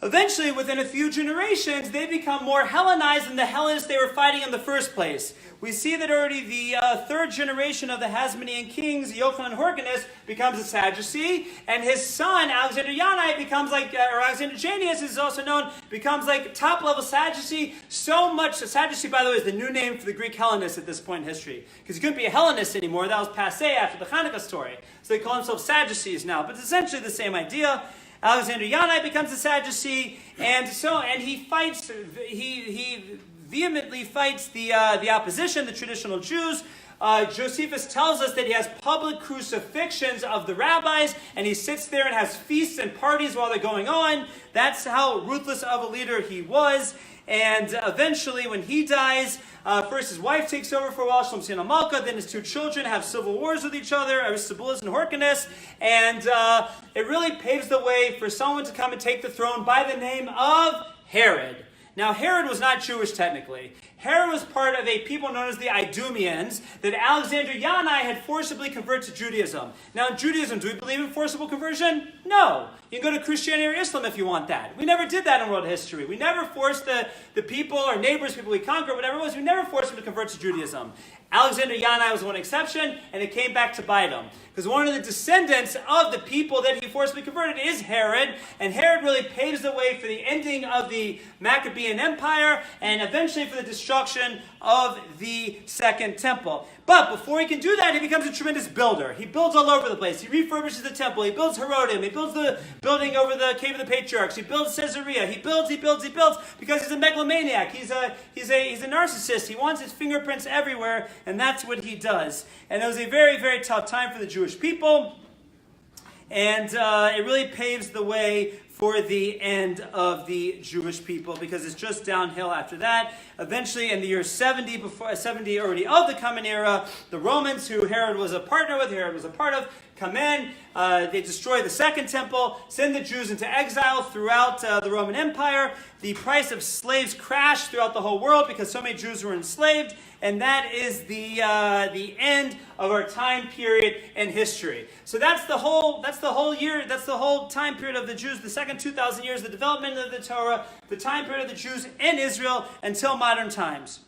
Eventually, within a few generations, they become more Hellenized than the Hellenists they were fighting in the first place. We see that already the third generation of the Hasmonean kings, Yochanan Hyrcanus, becomes a Sadducee, and his son, Alexander Yanai, becomes like, or Alexander Jannaeus is also known, becomes like top-level Sadducee. So much, Sadducee, by the way, is the new name for the Greek Hellenists at this point in history, because he couldn't be a Hellenist anymore. That was passé after the Hanukkah story. So they call themselves Sadducees now, but it's essentially the same idea. Alexander Yanai becomes a Sadducee, and he fights. He vehemently fights the opposition, the traditional Jews. Josephus tells us that he has public crucifixions of the rabbis, and he sits there and has feasts and parties while they're going on. That's how ruthless of a leader he was. And eventually, when he dies, first his wife takes over for a while, Shamsina Malka, then his 2 children have civil wars with each other, Aristobulus and Hyrcanus, and it really paves the way for someone to come and take the throne by the name of Herod. Now, Herod was not Jewish technically. Herod was part of a people known as the Idumeans that Alexander Yanai had forcibly converted to Judaism. Now, in Judaism, do we believe in forcible conversion? No. You can go to Christianity or Islam if you want that. We never did that in world history. We never forced the people, our neighbors, people we conquered, whatever it was, we never forced them to convert to Judaism. Alexander Yanai was one exception, and it came back to bite him. Because one of the descendants of the people that he forcibly converted is Herod, and Herod really paves the way for the ending of the Maccabean Empire, and eventually for the destruction of the Second Temple. But before he can do that, he becomes a tremendous builder. He builds all over the place. He refurbishes the temple. He builds Herodim. He builds the building over the Cave of the Patriarchs. He builds Caesarea. He builds because he's a megalomaniac. He's a narcissist. He wants his fingerprints everywhere, and that's what he does. And it was a very, very tough time for the Jewish people, and it really paves the way for the end of the Jewish people, because it's just downhill after that. Eventually, in the year 70 already of the Common Era, the Romans, who Herod was a partner with, Herod was a part of, come in, they destroy the Second Temple, send the Jews into exile throughout the Roman Empire. The price of slaves crashed throughout the whole world because so many Jews were enslaved, and that is the end of our time period in history. So that's the whole time period of the Jews, the second 2,000 years, the development of the Torah, the time period of the Jews in Israel until modern times.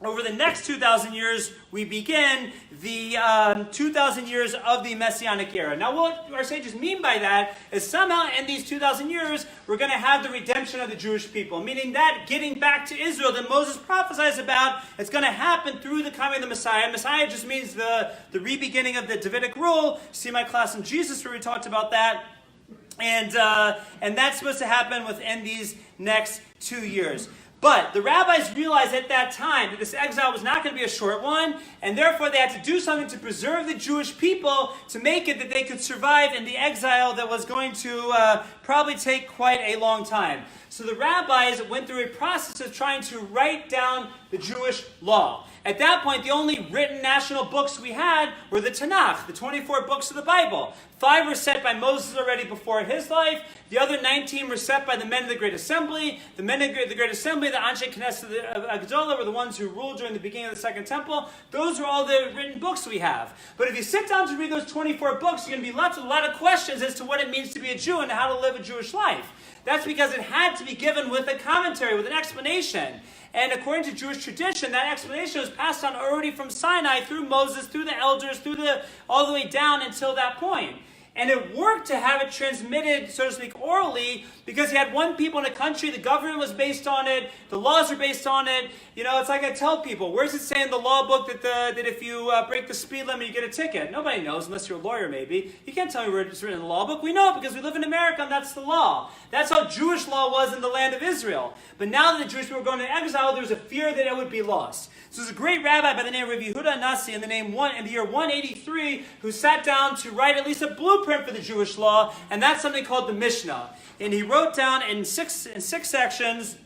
over the next 2,000 years, we begin the 2,000 years of the Messianic era. Now, what our sages mean by that is somehow in these 2,000 years, we're going to have the redemption of the Jewish people, meaning that getting back to Israel that Moses prophesies about, it's going to happen through the coming of the Messiah. Messiah just means the re-beginning of the Davidic rule. See my class on Jesus where we talked about that. And that's supposed to happen within these next 2 years. But the rabbis realized at that time that this exile was not going to be a short one, and therefore they had to do something to preserve the Jewish people to make it that they could survive in the exile that was going to probably take quite a long time. So the rabbis went through a process of trying to write down the Jewish law. At that point, the only written national books we had were the Tanakh, the 24 books of the Bible. 5 were set by Moses already before his life. The other 19 were set by the men of the Great Assembly. The men of the Great Assembly, the Anshe Knesset Agdola, were the ones who ruled during the beginning of the Second Temple. Those are all the written books we have. But if you sit down to read those 24 books, you're going to be left with a lot of questions as to what it means to be a Jew and how to live a Jewish life. That's because it had to be given with a commentary, with an explanation. And according to Jewish tradition, that explanation was passed on already from Sinai through Moses, through the elders, all the way down until that point. And it worked to have it transmitted, so to speak, orally, because you had one people in a country, the government was based on it, the laws are based on it. You know, it's like I tell people, where's it say in the law book that if you break the speed limit, you get a ticket? Nobody knows, unless you're a lawyer, maybe. You can't tell me where it's written in the law book. We know it because we live in America, and that's the law. That's how Jewish law was in the land of Israel. But now that the Jewish people were going to exile, there was a fear that it would be lost. So there's a great rabbi by the name of Rabbi Yehuda Nasi in the year 183 who sat down to write at least a blueprint for the Jewish law, and that's something called the Mishnah. And he wrote down in six sections,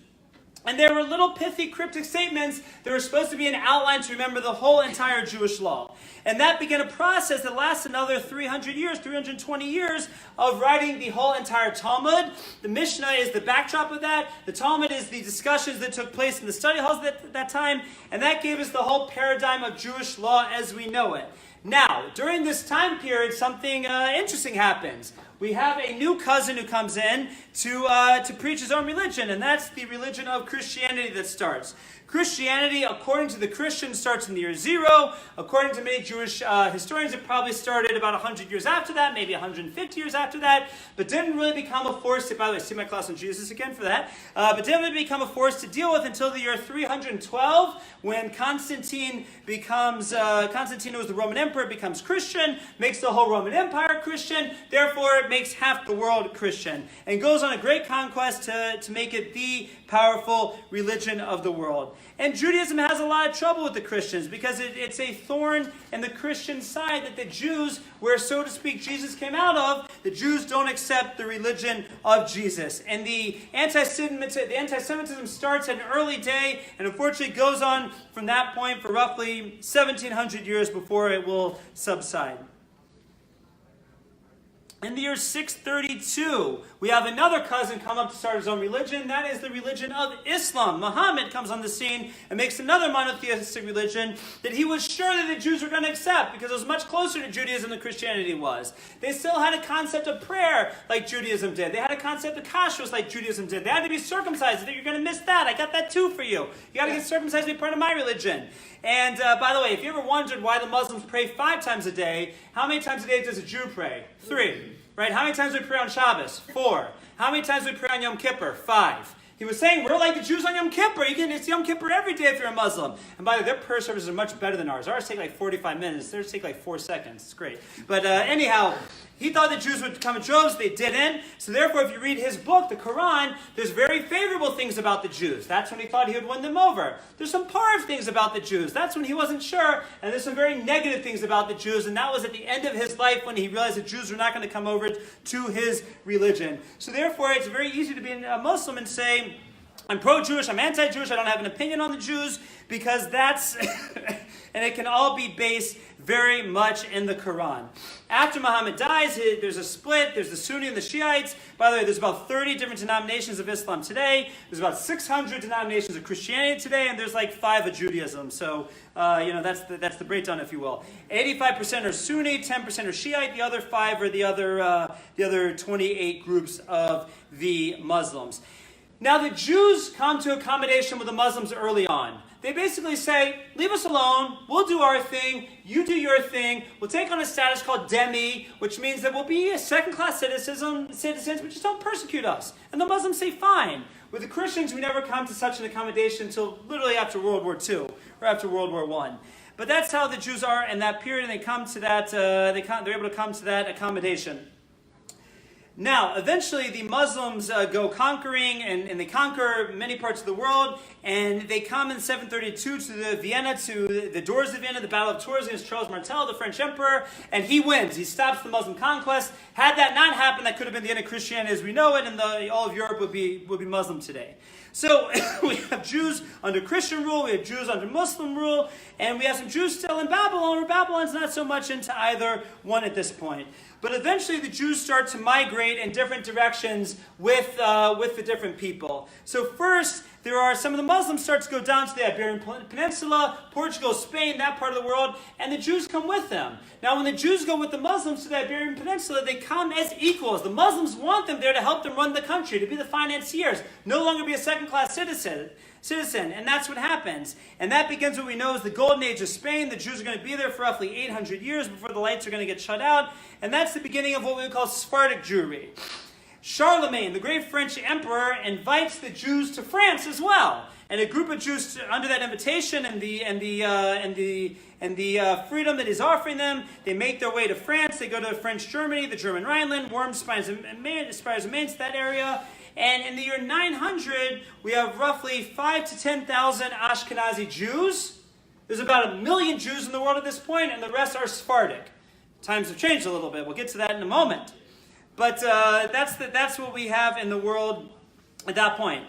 and there were little pithy cryptic statements that were supposed to be an outline to remember the whole entire Jewish law. And that began a process that lasted another 300 years, 320 years of writing the whole entire Talmud. The Mishnah is the backdrop of that. The Talmud is the discussions that took place in the study halls at that time. And that gave us the whole paradigm of Jewish law as we know it. Now, during this time period, something interesting happens. We have a new cousin who comes in to preach his own religion, and that's the religion of Christianity that starts. Christianity, according to the Christians, starts in the year 0. According to many Jewish historians, it probably started about 100 years after that, maybe 150 years after that, but didn't really become a force to, by the way, see my class on Jesus again for that, but didn't really become a force to deal with until the year 312, when Constantine who was the Roman emperor, becomes Christian, makes the whole Roman Empire Christian, therefore it makes half the world Christian, and goes on a great conquest to make it the powerful religion of the world. And Judaism has a lot of trouble with the Christians because it's a thorn in the Christian side that the Jews, where so to speak Jesus came out of, the Jews don't accept the religion of Jesus. And the anti-Semitism starts at an early day and unfortunately goes on from that point for roughly 1700 years before it will subside. In the year 632, we have another cousin come up to start his own religion. That is the religion of Islam. Muhammad comes on the scene and makes another monotheistic religion that he was sure that the Jews were going to accept because it was much closer to Judaism than Christianity was. They still had a concept of prayer like Judaism did. They had a concept of kashrus like Judaism did. They had to be circumcised. You're going to miss that. I got that too for you. You got to get circumcised to be part of my religion. And by the way, if you ever wondered why the Muslims pray 5 times a day, how many times a day does a Jew pray? 3. Right? How many times do we pray on Shabbos? 4. How many times do we pray on Yom Kippur? 5. He was saying, we're like the Jews on Yom Kippur. It's Yom Kippur every day if you're a Muslim. And by the way, their prayer services are much better than ours. Ours take like 45 minutes. Theirs take like 4 seconds. It's great. But anyhow, he thought the Jews would come in droves. They didn't. So therefore, if you read his book, the Quran, there's very favorable things about the Jews. That's when he thought he would win them over. There's some parv things about the Jews. That's when he wasn't sure. And there's some very negative things about the Jews. And that was at the end of his life when he realized the Jews were not going to come over to his religion. So therefore, it's very easy to be a Muslim and say, I'm pro-Jewish, I'm anti-Jewish, I don't have an opinion on the Jews, because that's, and it can all be based very much in the Quran. After Muhammad dies, there's a split, there's the Sunni and the Shiites. By the way, there's about 30 different denominations of Islam today, there's about 600 denominations of Christianity today, and there's like 5 of Judaism, so that's the breakdown, if you will. 85% are Sunni, 10% are Shiite, the other 5 are the other 28 groups of the Muslims. Now, the Jews come to accommodation with the Muslims early on. they basically say, leave us alone, we'll do our thing, you do your thing, we'll take on a status called demi, which means that we'll be second-class citizens, but just don't persecute us. And the Muslims say, fine. With the Christians, we never come to such an accommodation until literally after World War II, or after World War I. But that's how the Jews are in that period, and they come to that, they're able to come to that accommodation. Now, eventually the Muslims go conquering, and they conquer many parts of the world, and they come in 732 to the doors of Vienna, the Battle of Tours against Charles Martel, the French emperor, and he wins. He stops the Muslim conquest. Had that not happened, that could have been the end of Christianity as we know it, and all of Europe would be Muslim today. So we have Jews under Christian rule, we have Jews under Muslim rule, and we have some Jews still in Babylon, where Babylon's not so much into either one at this point. But eventually the Jews start to migrate in different directions with the different people. So first, there are some of the Muslims start to go down to the Iberian Peninsula, Portugal, Spain, that part of the world, and the Jews come with them. Now, when the Jews go with the Muslims to the Iberian Peninsula, they come as equals. The Muslims want them there to help them run the country, to be the financiers, no longer be a second-class citizen, and that's what happens. And that begins what we know as the Golden Age of Spain. The Jews are going to be there for roughly 800 years before the lights are going to get shut out, and that's the beginning of what we would call Sephardic Jewry. Charlemagne, the great French emperor, invites the Jews to France as well. And a group of Jews, under that invitation and the freedom that he's offering them, they make their way to France. They go to French Germany, the German Rhineland, Worms, Spires, and Mainz, that area. And in the year 900, we have roughly 5,000 to 10,000 Ashkenazi Jews. There's about 1 million Jews in the world at this point, and the rest are Sephardic. Times have changed a little bit. We'll get to that in a moment. But that's what we have in the world at that point.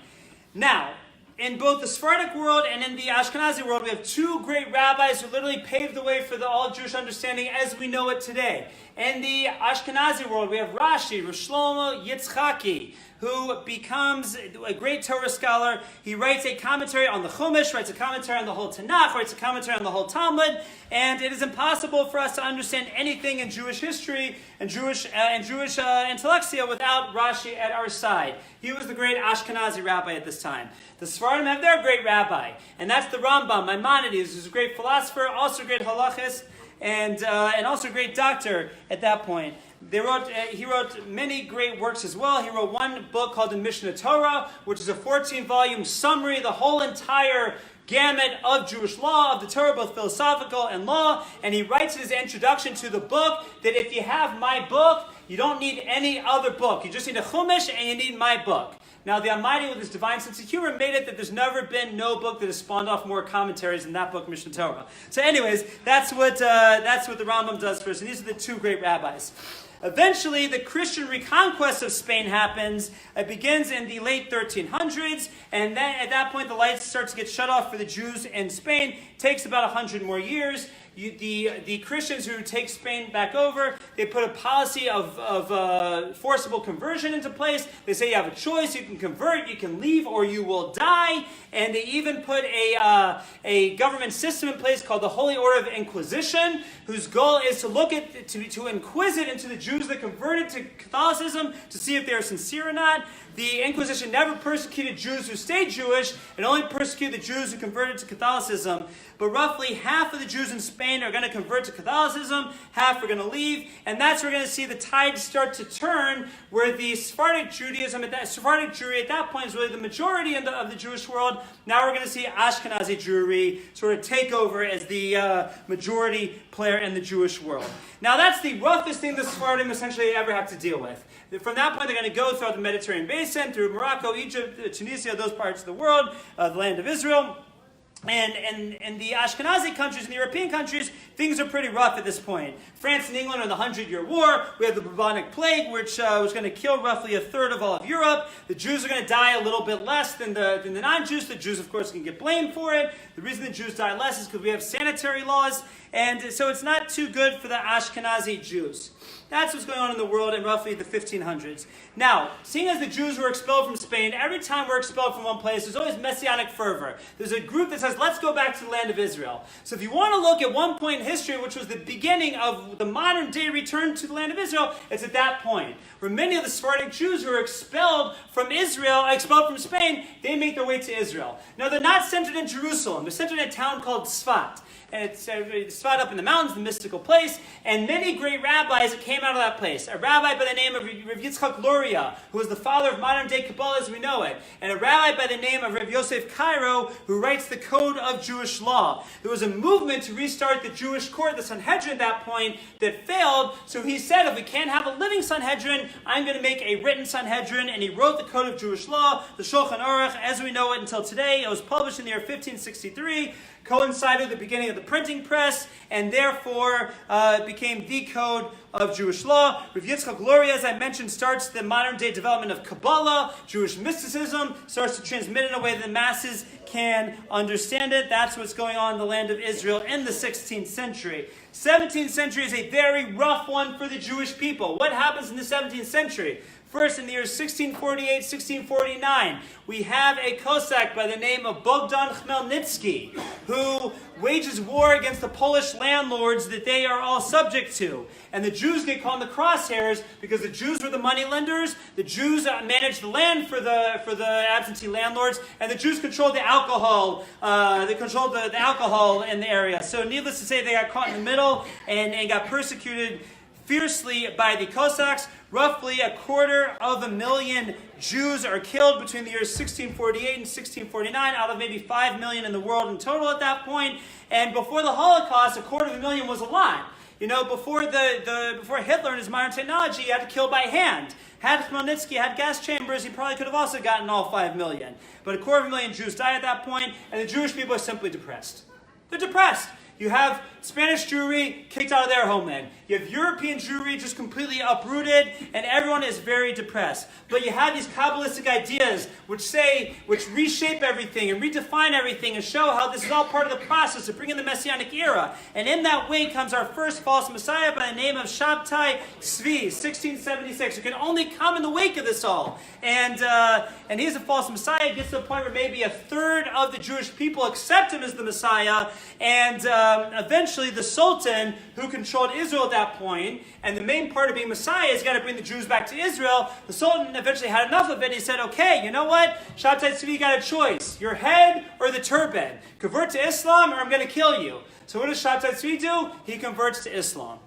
Now, in both the Sephardic world and in the Ashkenazi world, we have two great rabbis who literally paved the way for the all-Jewish understanding as we know it today. In the Ashkenazi world, we have Rashi, Rosh Shlomo Yitzchaki, who becomes a great Torah scholar. He writes a commentary on the Chumash, writes a commentary on the whole Tanakh, writes a commentary on the whole Talmud, and it is impossible for us to understand anything in Jewish history and Jewish intellectia without Rashi at our side. He was the great Ashkenazi rabbi at this time. The Sephardim have their great rabbi, and that's the Rambam, Maimonides, who's a great philosopher, also a great halachist, and also a great doctor at that point. He wrote many great works as well. He wrote one book called the Mishnah Torah, which is a 14-volume summary, the whole entire gamut of Jewish law, of the Torah, both philosophical and law. And he writes in his introduction to the book that if you have my book, you don't need any other book. You just need a Chumash and you need my book. Now, the Almighty, with his divine sense of humor, made it that there's never been no book that has spawned off more commentaries than that book, Mishnah Torah. So anyways, that's what the Rambam does first. And these are the two great rabbis. Eventually, the Christian reconquest of Spain happens. It begins in the late 1300s, and then at that point, the lights start to get shut off for the Jews in Spain. It takes about 100 more years. The Christians who take Spain back over, they put a policy of forcible conversion into place. They say you have a choice, you can convert, you can leave, or you will die. And they even put a government system in place called the Holy Order of Inquisition, whose goal is to look at, to inquisit into the Jews that converted to Catholicism to see if they are sincere or not. The Inquisition never persecuted Jews who stayed Jewish. It only persecuted the Jews who converted to Catholicism. But roughly half of the Jews in Spain are going to convert to Catholicism, half are going to leave, and that's where we're going to see the tide start to turn, where the Sephardic Judaism, Sephardic Jewry at that point is really the majority of the Jewish world. Now we're going to see Ashkenazi Jewry sort of take over as the majority player in the Jewish world. Now that's the roughest thing the Sephardim essentially ever have to deal with. From that point, they're going to go throughout the Mediterranean basin, through Morocco, Egypt, Tunisia, those parts of the world, the land of Israel. And in the Ashkenazi countries and the European countries, things are pretty rough at this point. France and England are in the 100-Year War. We have the bubonic plague, which was going to kill roughly a third of all of Europe. The Jews are going to die a little bit less than the non-Jews. The Jews, of course, can get blamed for it. The reason the Jews die less is because we have sanitary laws. And so it's not too good for the Ashkenazi Jews. That's what's going on in the world in roughly the 1500s. Now, seeing as the Jews were expelled from Spain, every time we're expelled from one place, there's always messianic fervor. There's a group that says, let's go back to the land of Israel. So if you want to look at one point in history, which was the beginning of the modern day return to the land of Israel, it's at that point, where many of the Sephardic Jews who were expelled from Spain, they make their way to Israel. Now, they're not centered in Jerusalem. They're centered in a town called Tzfat. And it's Tzfat up in the mountains, the mystical place, and many great rabbis came out of that place. A rabbi by the name of Rav Yitzchak Luria, who was the father of modern-day Kabbalah as we know it, and a rabbi by the name of Rav Yosef Cairo, who writes the Code of Jewish Law. There was a movement to restart the Jewish court, the Sanhedrin at that point, that failed, so he said, if we can't have a living Sanhedrin, I'm going to make a written Sanhedrin, and he wrote the Code of Jewish Law, the Shulchan Aruch, as we know it until today. It was published in the year 1563, coincided with the beginning of the printing press, and therefore became the Code of Jewish Law. Rav Yitzchak Luria, as I mentioned, starts the modern-day development of Kabbalah. Jewish mysticism starts to transmit in a way that the masses can understand it. That's what's going on in the land of Israel in the 16th century. 17th century is a very rough one for the Jewish people. What happens in the 17th century? First, in the years 1648, 1649, we have a Cossack by the name of Bogdan Khmelnytsky, who wages war against the Polish landlords that they are all subject to. And the Jews get caught in the crosshairs because the Jews were the moneylenders, the Jews managed the land for the absentee landlords, and the Jews controlled the alcohol. They controlled the alcohol in the area. So needless to say, they got caught in the middle and got persecuted fiercely by the Cossacks. Roughly 250,000 Jews are killed between the years 1648 and 1649, out of maybe 5 million in the world in total at that point. And before the Holocaust, 250,000 was a lot. You know, before Hitler and his modern technology, he had to kill by hand. Had Khmelnytsky had gas chambers, he probably could have also gotten all 5 million. But 250,000 Jews died at that point, and the Jewish people are simply depressed. They're depressed. You have Spanish Jewry kicked out of their homeland. You have European Jewry just completely uprooted, and everyone is very depressed. But you have these Kabbalistic ideas which reshape everything and redefine everything and show how this is all part of the process of bringing the Messianic era. And in that way comes our first false Messiah by the name of Shabtai Tzvi, 1676, who can only come in the wake of this all. And he's a false Messiah. It gets to the point where maybe a third of the Jewish people accept him as the Messiah, and eventually the Sultan, who controlled Israel at that point, and the main part of being Messiah is got to bring the Jews back to Israel. The Sultan eventually had enough of it. He said, okay, you know what? Shabtai Tzvi got a choice. Your head or the turban. Convert to Islam or I'm going to kill you. So what does Shabtai Tzvi do? He converts to Islam.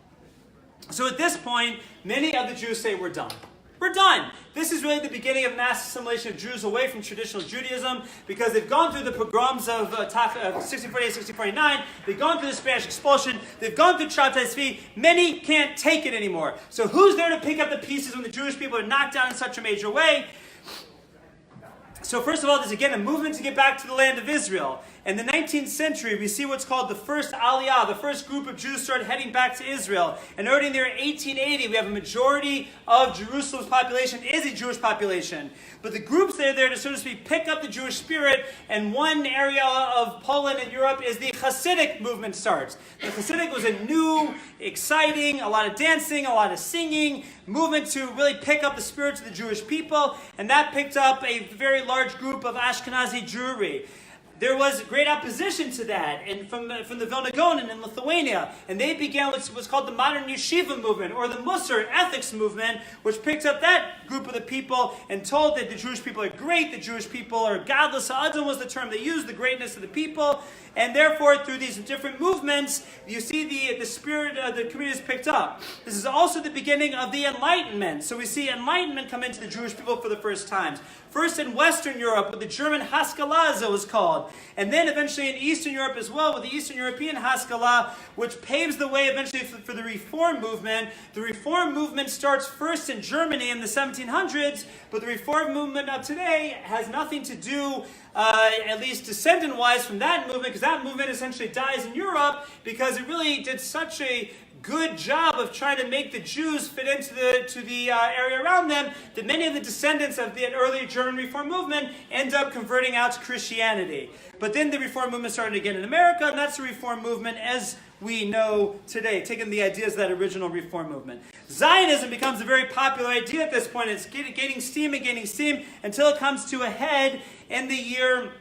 So at this point, many of the Jews say, we're done. We're done. This is really the beginning of mass assimilation of Jews away from traditional Judaism, because they've gone through the pogroms of 1648, 1649. They've gone through the Spanish expulsion. They've gone through Shabtai Tzvi. Many can't take it anymore. So who's there to pick up the pieces when the Jewish people are knocked down in such a major way? So first of all, there's again a movement to get back to the land of Israel. In the 19th century, we see what's called the first Aliyah. The first group of Jews started heading back to Israel. And already in the year 1880, we have a majority of Jerusalem's population is a Jewish population. But the groups that are there to, so to speak, pick up the Jewish spirit, and one area of Poland and Europe is the Hasidic movement starts. The Hasidic was a new, exciting, a lot of dancing, a lot of singing, movement to really pick up the spirits of the Jewish people. And that picked up a very large group of Ashkenazi Jewry. There was great opposition to that, and from the Vilna Gaon in Lithuania, and they began what's called the modern yeshiva movement, or the Musar ethics movement, which picked up that group of the people and told that the Jewish people are great, the Jewish people are godless. Adam was the term they used, the greatness of the people, and therefore through these different movements, you see the spirit of the community is picked up. This is also the beginning of the Enlightenment. So we see Enlightenment come into the Jewish people for the first time. First in Western Europe, with the German Haskalah, as it was called. And then eventually in Eastern Europe as well, with the Eastern European Haskalah, which paves the way eventually for the Reform movement. The Reform movement starts first in Germany in the 1700s, but the Reform movement of today has nothing to do, at least descendant-wise, from that movement, because that movement essentially dies in Europe, because it really did such a good job of trying to make the Jews fit into the area around them, that many of the descendants of the early German Reform movement end up converting out to Christianity. But then the Reform movement started again in America, and that's the Reform movement as we know today, taking the ideas of that original reform movement. Zionism becomes a very popular idea at this point. It's gaining steam until it comes to a head in the year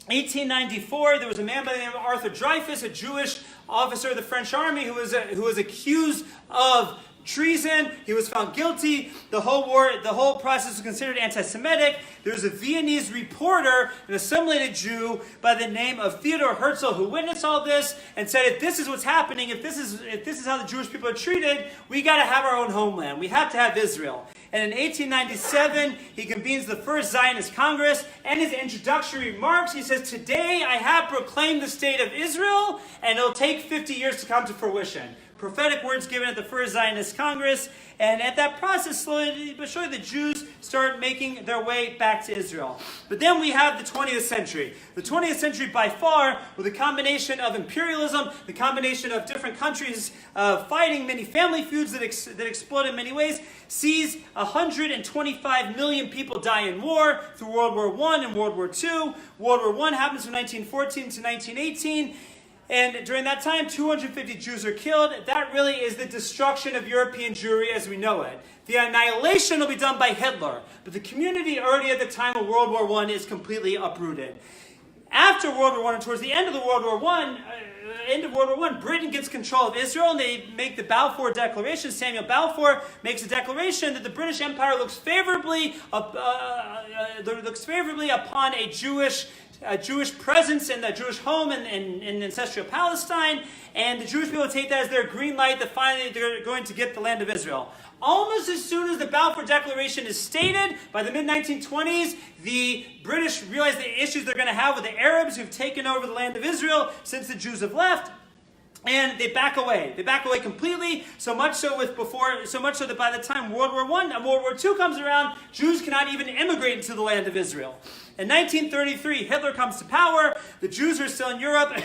1894. There was a man by the name of Arthur Dreyfus, a Jewish officer of the French army who was accused of treason. He was found guilty. The whole process was considered anti-Semitic. There was a Viennese reporter, an assimilated Jew by the name of Theodor Herzl, who witnessed all this and said, if this is what's happening, if this is how the Jewish people are treated, we got to have our own homeland. We have to have Israel. And in 1897, he convenes the first Zionist Congress, and his introductory remarks, he says, today I have proclaimed the state of Israel, and it'll take 50 years to come to fruition. Prophetic words given at the first Zionist Congress, and at that process, slowly but surely, the Jews start making their way back to Israel. But then we have the 20th century. The 20th century, by far, with a combination of imperialism, the combination of different countries fighting, many family feuds that explode in many ways, sees 125 million people die in war through World War I and World War II. World War I happens from 1914 to 1918. And during that time, 250 Jews are killed. That really is the destruction of European Jewry as we know it. The annihilation will be done by Hitler. But the community already at the time of World War I is completely uprooted. After World War I and towards the end of World War I, Britain gets control of Israel, and they make the Balfour Declaration. Samuel Balfour makes a declaration that the British Empire looks favorably upon a Jewish presence in the Jewish home in ancestral Palestine, and the Jewish people take that as their green light that finally they're going to get the land of Israel. Almost as soon as the Balfour Declaration is stated, by the mid-1920s, the British realize the issues they're going to have with the Arabs who've taken over the land of Israel since the Jews have left. And they back away. They back away completely, so much so that by the time World War I and World War II comes around, Jews cannot even immigrate into the land of Israel. In 1933, Hitler comes to power. The Jews are still in Europe,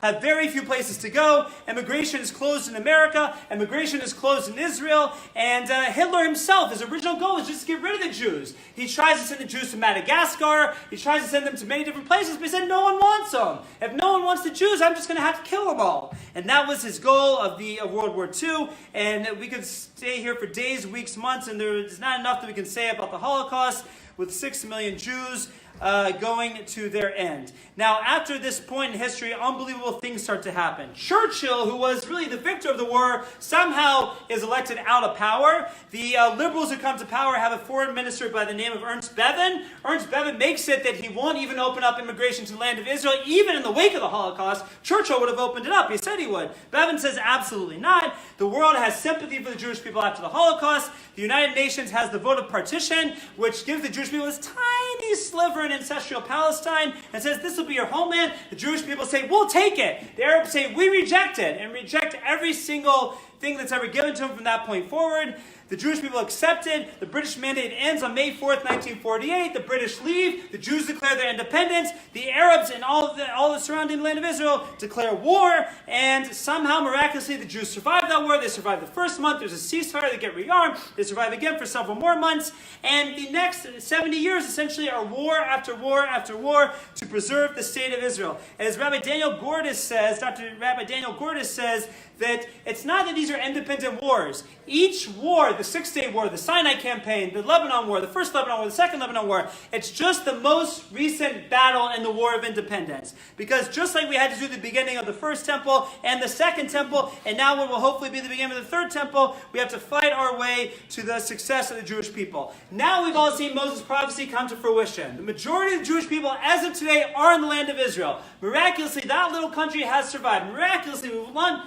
have very few places to go. Immigration is closed in America. Immigration is closed in Israel. And Hitler himself, his original goal is just to get rid of the Jews. He tries to send the Jews to Madagascar. He tries to send them to many different places, but he said no one wants them. If no one wants the Jews, I'm just going to have to kill them all. And that was his goal of World War II. And we could stay here for days, weeks, months, and there's not enough that we can say about the Holocaust with 6 million Jews going to their end. Now, after this point in history, unbelievable things start to happen. Churchill, who was really the victor of the war, somehow is elected out of power. The liberals who come to power have a foreign minister by the name of Ernst Bevin. Ernst Bevin makes it that he won't even open up immigration to the land of Israel, even in the wake of the Holocaust. Churchill would have opened it up. He said he would. Bevin says absolutely not. The world has sympathy for the Jewish people after the Holocaust. The United Nations has the vote of partition, which gives the Jewish people this tiny sliver in ancestral Palestine and says this will be your homeland. The Jewish people say, we'll take it. The Arabs say, we reject it, and reject every single thing that's ever given to them from that point forward. The Jewish people accepted. The British mandate ends on May 4th, 1948. The British leave. The Jews declare their independence. The Arabs and all the surrounding land of Israel declare war. And somehow, miraculously, the Jews survive that war. They survive the first month. There's a ceasefire. They get rearmed. They survive again for several more months. And the next 70 years, essentially, are war after war after war to preserve the state of Israel. As Rabbi Daniel Gordis says, Dr. Rabbi Daniel Gordis says, that it's not that these are independent wars. Each war, the Six-Day War, the Sinai Campaign, the Lebanon War, the First Lebanon War, the Second Lebanon War, it's just the most recent battle in the War of Independence. Because just like we had to do the beginning of the First Temple and the Second Temple, and now what will hopefully be the beginning of the Third Temple, we have to fight our way to the success of the Jewish people. Now we've all seen Moses' prophecy come to fruition. The majority of the Jewish people, as of today, are in the land of Israel. Miraculously, that little country has survived. Miraculously, we've won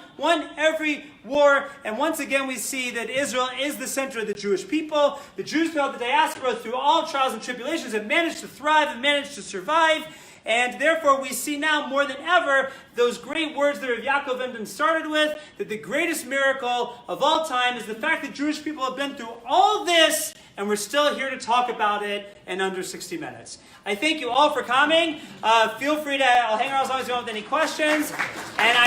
every war, and once again we see that Israel is the center of the Jewish people. The Jews throughout the diaspora, through all trials and tribulations, have managed to thrive and managed to survive, and therefore we see now more than ever those great words that Yaakov Emden started with, that the greatest miracle of all time is the fact that Jewish people have been through all this, and we're still here to talk about it in under 60 minutes. I thank you all for coming. Feel free to, I'll hang around as long as you don't have any questions, and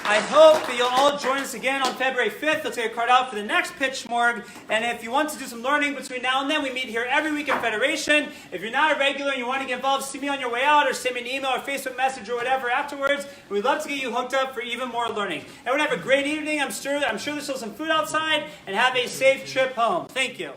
I I hope that you'll all join us again on February 5th. They'll take a card out for the next pitch morgue. And if you want to do some learning between now and then, we meet here every week in Federation. If you're not a regular and you want to get involved, see me on your way out or send me an email or Facebook message or whatever afterwards. We'd love to get you hooked up for even more learning. Everyone have a great evening. I'm sure there's still some food outside, and have a safe trip home. Thank you.